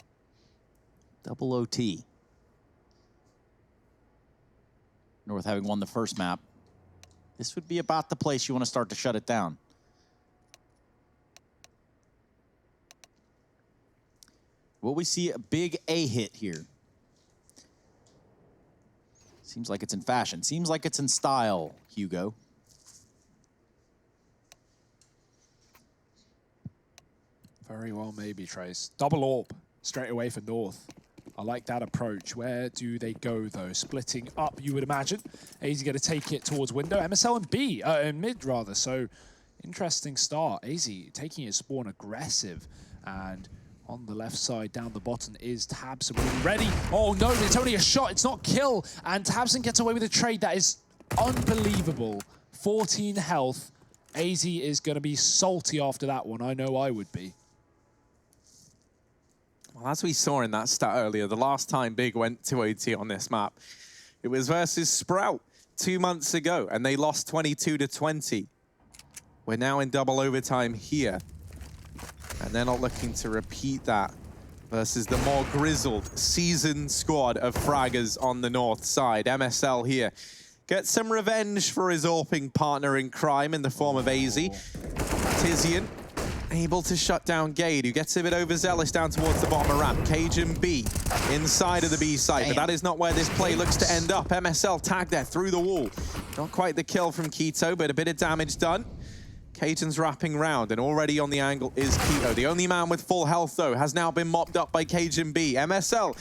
Double OT. North having won the first map. This would be about the place you want to start to shut it down. Will we see a big A hit here? Seems like it's in fashion. Seems like it's in style, Hugo. Very well, maybe, Trace. Double AWP straight away for North. I like that approach. Where do they go, though? Splitting up, you would imagine. AZ going to take it towards window. MSL and B, in mid, rather. So, interesting start. AZ taking his spawn aggressive. And on the left side, down the bottom, is Tabson ready. Oh, no, it's only a shot. It's not kill. And Tabson gets away with a trade that is unbelievable. 14 health. AZ is going to be salty after that one. I know I would be. Well, as we saw in that stat earlier, the last time Big went to OT on this map, it was versus Sprout 2 months ago, and they lost 22-20. We're now in double overtime here, and they're not looking to repeat that versus the more grizzled, seasoned squad of fraggers on the North side. MSL here gets some revenge for his AWPing partner in crime in the form of AZ. Tizian able to shut down Gade, who gets a bit overzealous down towards the bottom of ramp. Cajun B inside of the B site, but that is not where this play looks to end up. MSL tagged there through the wall. Not quite the kill from Keto, but a bit of damage done. Cajun's wrapping round, and already on the angle is Keto. The only man with full health, though, has now been mopped up by Cajun B. MSL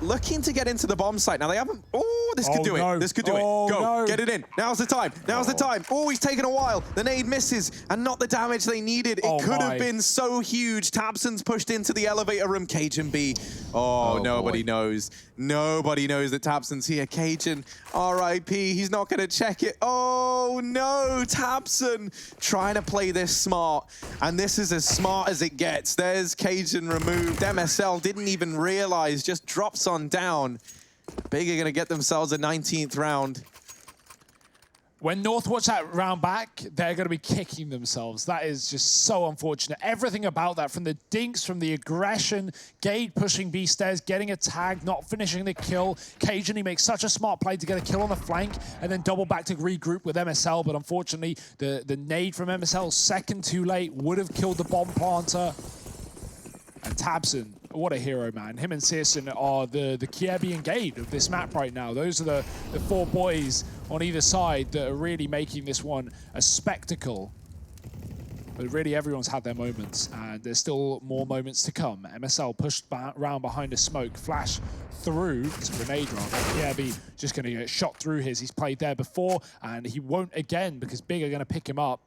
looking to get into the bomb site. Now, they haven't... Oh, this could do it. This could do it. Go, no. get it in. Now's the time. Now's the time. Oh, he's taken a while. The nade misses, and not the damage they needed. It could have been so huge. Tabson's pushed into the elevator room. Cajun B. Oh, nobody knows. Nobody knows that Tabson's here. Cajun, RIP. He's not going to check it. Oh, no. Tabson trying to play this smart, and this is as smart as it gets. There's Cajun removed. MSL didn't even realize, just drops on down. Big are going to get themselves a 19th round. When North watch that round back, they're going to be kicking themselves. That is just so unfortunate. Everything about that, from the dinks, from the aggression, Gade pushing B stairs, getting a tag, not finishing the kill. Cajun, he makes such a smart play to get a kill on the flank and then double back to regroup with MSL. But unfortunately, the nade from MSL, second too late, would have killed the bomb planter. And Tabson, what a hero, man. Him and Searson are the Kiebi and Gade of this map right now. Those are the four boys on either side that are really making this one a spectacle. But really, everyone's had their moments, and there's still more moments to come. MSL pushed round behind a smoke, flash through, it's a grenade round. Kiebi just going to get shot through his. He's played there before, and he won't again because Big are going to pick him up.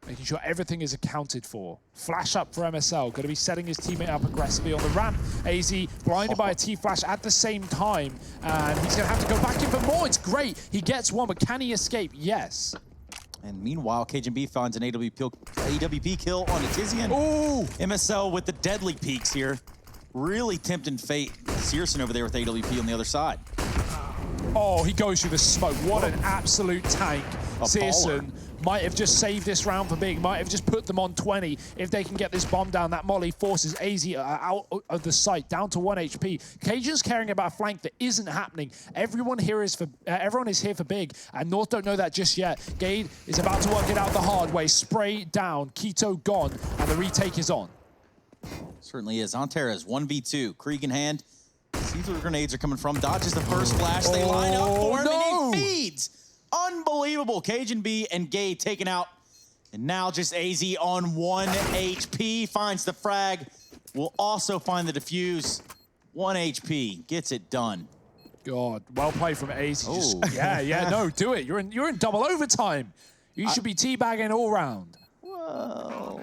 Making sure everything is accounted for. Flash up for MSL. Going to be setting his teammate up aggressively on the ramp. AZ blinded by a T-flash at the same time. And he's going to have to go back in for more. It's great. He gets one, but can he escape? Yes. And meanwhile, Cajun B finds an AWP kill on a Tizian. Ooh! MSL with the deadly peaks here. Really tempting fate. Searson over there with AWP on the other side. Oh, he goes through the smoke. What an absolute tank. Searson might have just saved this round for Big, might have just put them on 20 if they can get this bomb down. That molly forces AZ out of the site, down to 1 HP. Cajun's caring about a flank that isn't happening. Everyone here is for everyone is here for Big, and North don't know that just yet. Gade is about to work it out the hard way. Spray down, Keto gone, and the retake is on. Certainly is. Antares 1v2, Krieg in hand. Sees where the grenades are coming from. Dodges the first flash. They line up for him, and he feeds. Unbelievable. Cajun B and Gade taken out. And now just AZ on 1 HP. Finds the frag. Will also find the defuse. 1 HP. Gets it done. God, well played from AZ. Just, yeah, no, do it. You're in double overtime. You should be teabagging all round. Whoa,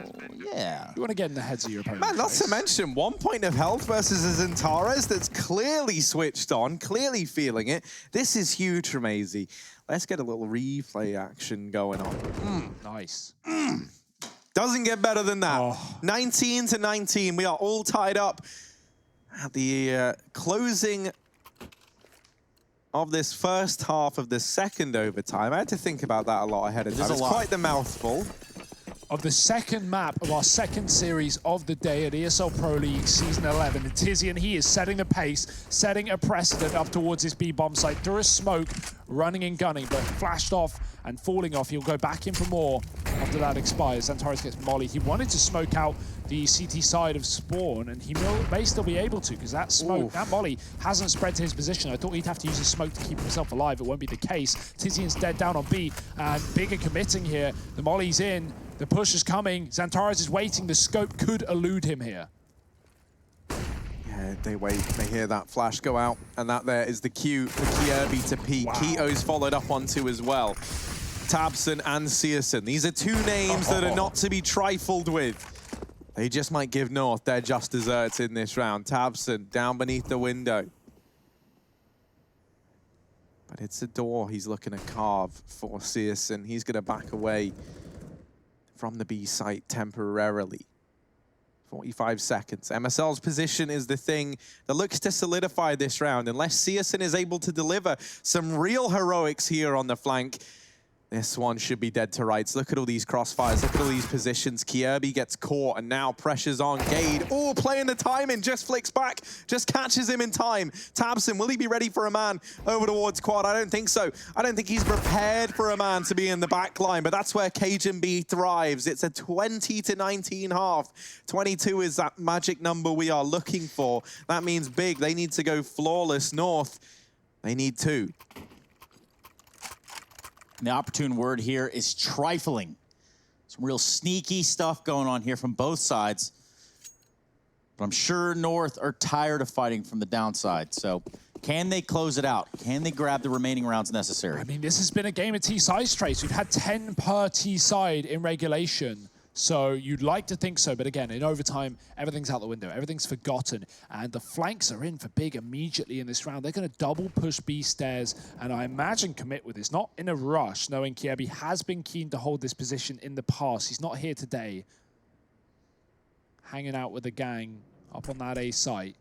yeah. You want to get in the heads of your opponent. Man, not to mention 1 point of health versus a Zantares that's clearly switched on, clearly feeling it. This is huge from AZ. Let's get a little replay action going on. Nice. Doesn't get better than that. Oh. 19 to 19. We are all tied up at the closing of this first half of the second overtime. I had to think about that a lot ahead of time. It's quite the mouthful. Of the second map of our second series of the day at ESL Pro League Season 11. And Tizian, he is setting the pace, setting a precedent up towards his B-bomb site. Through a smoke, running and gunning, but flashed off and falling off. He'll go back in for more after that expires. Zantares gets molly. He wanted to smoke out the CT side of Spawn, and he may still be able to, because that smoke, that molly hasn't spread to his position. I thought he'd have to use his smoke to keep himself alive. It won't be the case. Tizian's dead down on B, and Big are committing here. The molly's in. The push is coming. Zantares is waiting. The scope could elude him here. Yeah, they wait. They hear that flash go out, and that there is the cue for Kiebi to peek. Wow. Keto's followed up on 2 as well. Tabson and Searson. These are 2 names that are not to be trifled with. They just might give North their just desserts in this round. Tabson down beneath the window. But it's a door he's looking to carve for Searson. He's going to back away from the B site temporarily. 45 seconds. MSL's position is the thing that looks to solidify this round. Unless Searson is able to deliver some real heroics here on the flank, this one should be dead to rights. Look at all these crossfires. Look at all these positions. Kiebi gets caught, and now pressure's on. Gade, playing the timing, just flicks back, just catches him in time. Tabson, will he be ready for a man over towards quad? I don't think so. I don't think he's prepared for a man to be in the back line, but that's where Cajun B thrives. It's a 20 to 19 half. 22 is that magic number we are looking for. That means Big, they need to go flawless. North, they need 2. And the opportune word here is trifling. Some real sneaky stuff going on here from both sides. But I'm sure North are tired of fighting from the downside. So can they close it out? Can they grab the remaining rounds necessary? I mean, this has been a game of T-sides, Trace. We've had 10 per T-side in regulation. So you'd like to think so, but again, in overtime, everything's out the window. Everything's forgotten, and the flanks are in for big immediately in this round. They're going to double push B stairs, and I imagine commit with this, not in a rush, knowing Kiebi has been keen to hold this position in the past. He's not here today. Hanging out with the gang up on that A site.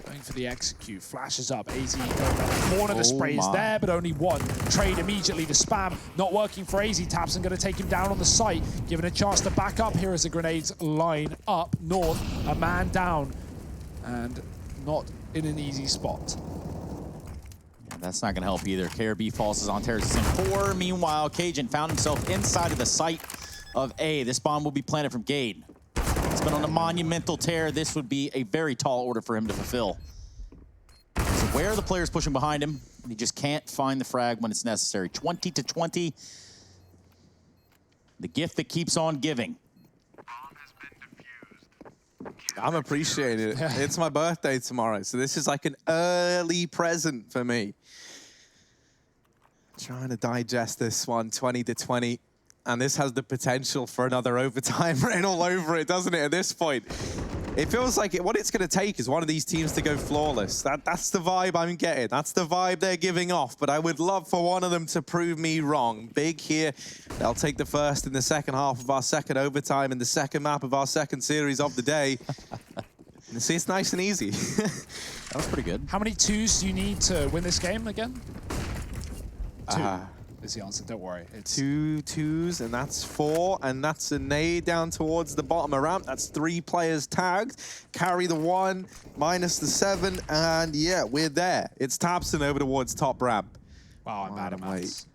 Going for the execute, flashes up, AZ going down the corner, the spray is there, but only one. Trade immediately, the spam, not working for AZ. Tapson going to take him down on the site, given a chance to back up here as the grenades line up north. A man down, and not in an easy spot. Yeah, that's not going to help either. KRB falls on Terrace in 4. Meanwhile, Cajun found himself inside of the site of A. This bomb will be planted from Gade. It's been on a monumental tear. This would be a very tall order for him to fulfill. So where are the players pushing behind him? He just can't find the frag when it's necessary. 20 to 20. The gift that keeps on giving. Bomb has been defused. I'm appreciating it. It's my birthday tomorrow, so this is like an early present for me. Trying to digest this one, 20 to 20. And this has the potential for another overtime written all over it, doesn't it, at this point? It feels like what it's going to take is one of these teams to go flawless. That's the vibe I'm getting. That's the vibe they're giving off. But I would love for one of them to prove me wrong. Big here. They'll take the first in the second half of our second overtime in the second map of our second series of the day. And see, it's nice and easy. That was pretty good. How many twos do you need to win this game again? Two is the answer, don't worry. It's 2 twos, and that's 4, and that's a nade down towards the bottom of ramp. That's 3 players tagged. Carry the 1, minus the 7, and yeah, we're there. It's Tapson over towards top ramp. Wow, I'm bad at maths.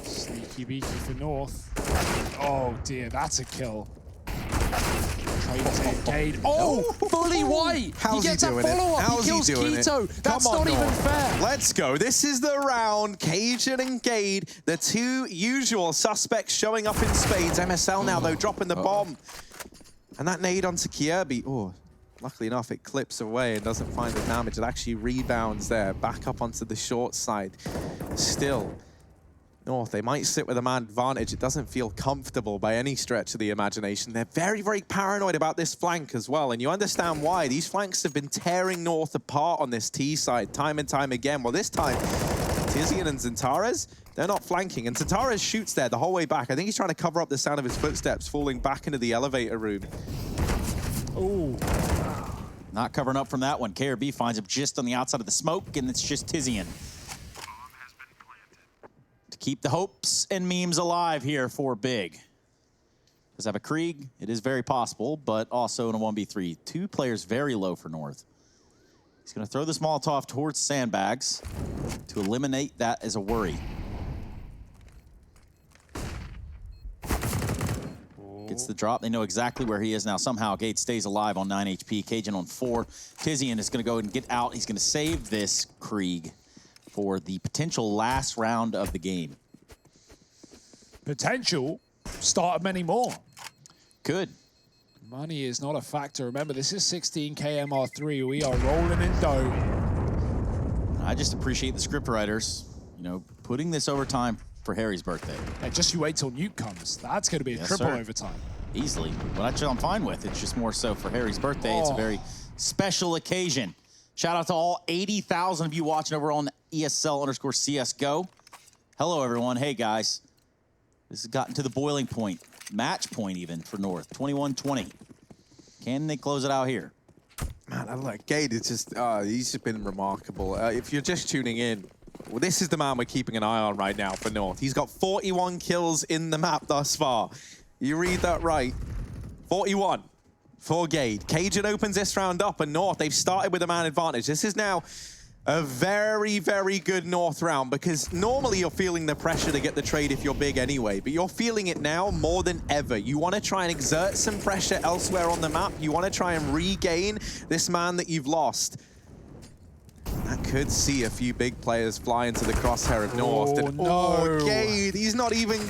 Sneaky beaky for North. Oh dear, that's a kill. Oh, fully white. How's he gets he a doing follow-up. How's He kills doing Keto. That's Come on, not even North. fair. Let's go. This is the round. Cajun and Gade, the 2 usual suspects showing up in spades. MSL now, though, dropping the bomb. And that nade onto Kierby. Oh, luckily enough, it clips away and doesn't find the damage. It actually rebounds there, back up onto the short side. Still, North, they might sit with a man advantage. It doesn't feel comfortable by any stretch of the imagination. They're very, very paranoid about this flank as well, and you understand why. These flanks have been tearing North apart on this T side time and time again. Well, this time, Tizian and Zentares, they're not flanking, and Zentares shoots there the whole way back. I think he's trying to cover up the sound of his footsteps falling back into the elevator room. Ooh. Not covering up from that one. KRB finds him just on the outside of the smoke, and it's just Tizian. Keep the hopes and memes alive here for Big. Does have a Krieg? It is very possible, but also in a 1v3. 2 players very low for North. He's going to throw this Molotov towards sandbags to eliminate that as a worry. Gets the drop. They know exactly where he is now. Somehow, Gate stays alive on 9 HP. Cajun on 4. Tizian is going to go and get out. He's going to save this Krieg for the potential last round of the game. Potential start of many more. Good. Money is not a factor. Remember, this is 16K MR3. We are rolling in dough. I just appreciate the script writers, you know, putting this overtime for Harry's birthday. Yeah, just you wait till Nuke comes. That's going to be a triple overtime. Easily. Well, actually, I'm fine with. It's just more so for Harry's birthday. It's a very special occasion. Shout out to all 80,000 of you watching over on ESL_CSGO. Hello, everyone. Hey, guys. This has gotten to the boiling point. Match point, even, for North. 21-20. Can they close it out here? Man, I like Gade. It's just, he's just been remarkable. If you're just tuning in, well, this is the man we're keeping an eye on right now for North. He's got 41 kills in the map thus far. You read that right. 41. For Gade. Cajun opens this round up, and North, they've started with a man advantage. This is now a very, very good North round, because normally you're feeling the pressure to get the trade if you're big anyway, but you're feeling it now more than ever. You want to try and exert some pressure elsewhere on the map. You want to try and regain this man that you've lost. I could see a few big players fly into the crosshair of North. Oh, And, no. Gade, he's not even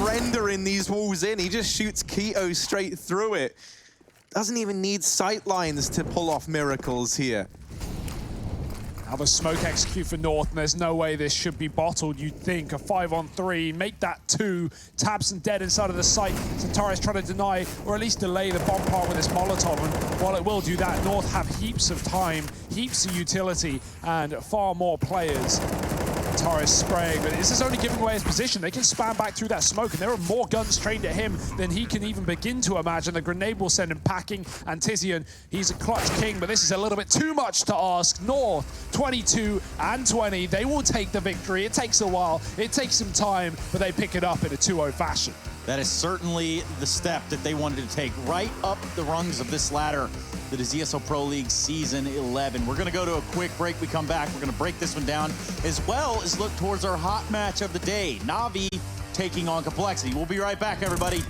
rendering these walls in. He just shoots Keto straight through it. Doesn't even need sight lines to pull off miracles here. Now the smoke execute for North, and there's no way this should be bottled. You'd think a 5-on-3, make that 2, Tabson dead inside of the site. Centaurus trying to deny, or at least delay the bomb part with this Molotov, and while it will do that, North have heaps of time, heaps of utility, and far more players. Centaurus spraying, but this is only giving away his position. They can spam back through that smoke, and there are more guns trained at him than he can even begin to imagine. The grenade will send him packing, and Tizian, he's a clutch king, but this is a little bit too much to ask. North, 22 and 20, they will take the victory. It takes a while, it takes some time, but they pick it up in a 2-0 fashion. That is certainly the step that they wanted to take right up the rungs of this ladder that is ESL Pro League Season 11. We're gonna go to a quick break. We come back, we're gonna break this one down, as well as look towards our hot match of the day, Na'Vi taking on Complexity. We'll be right back, everybody.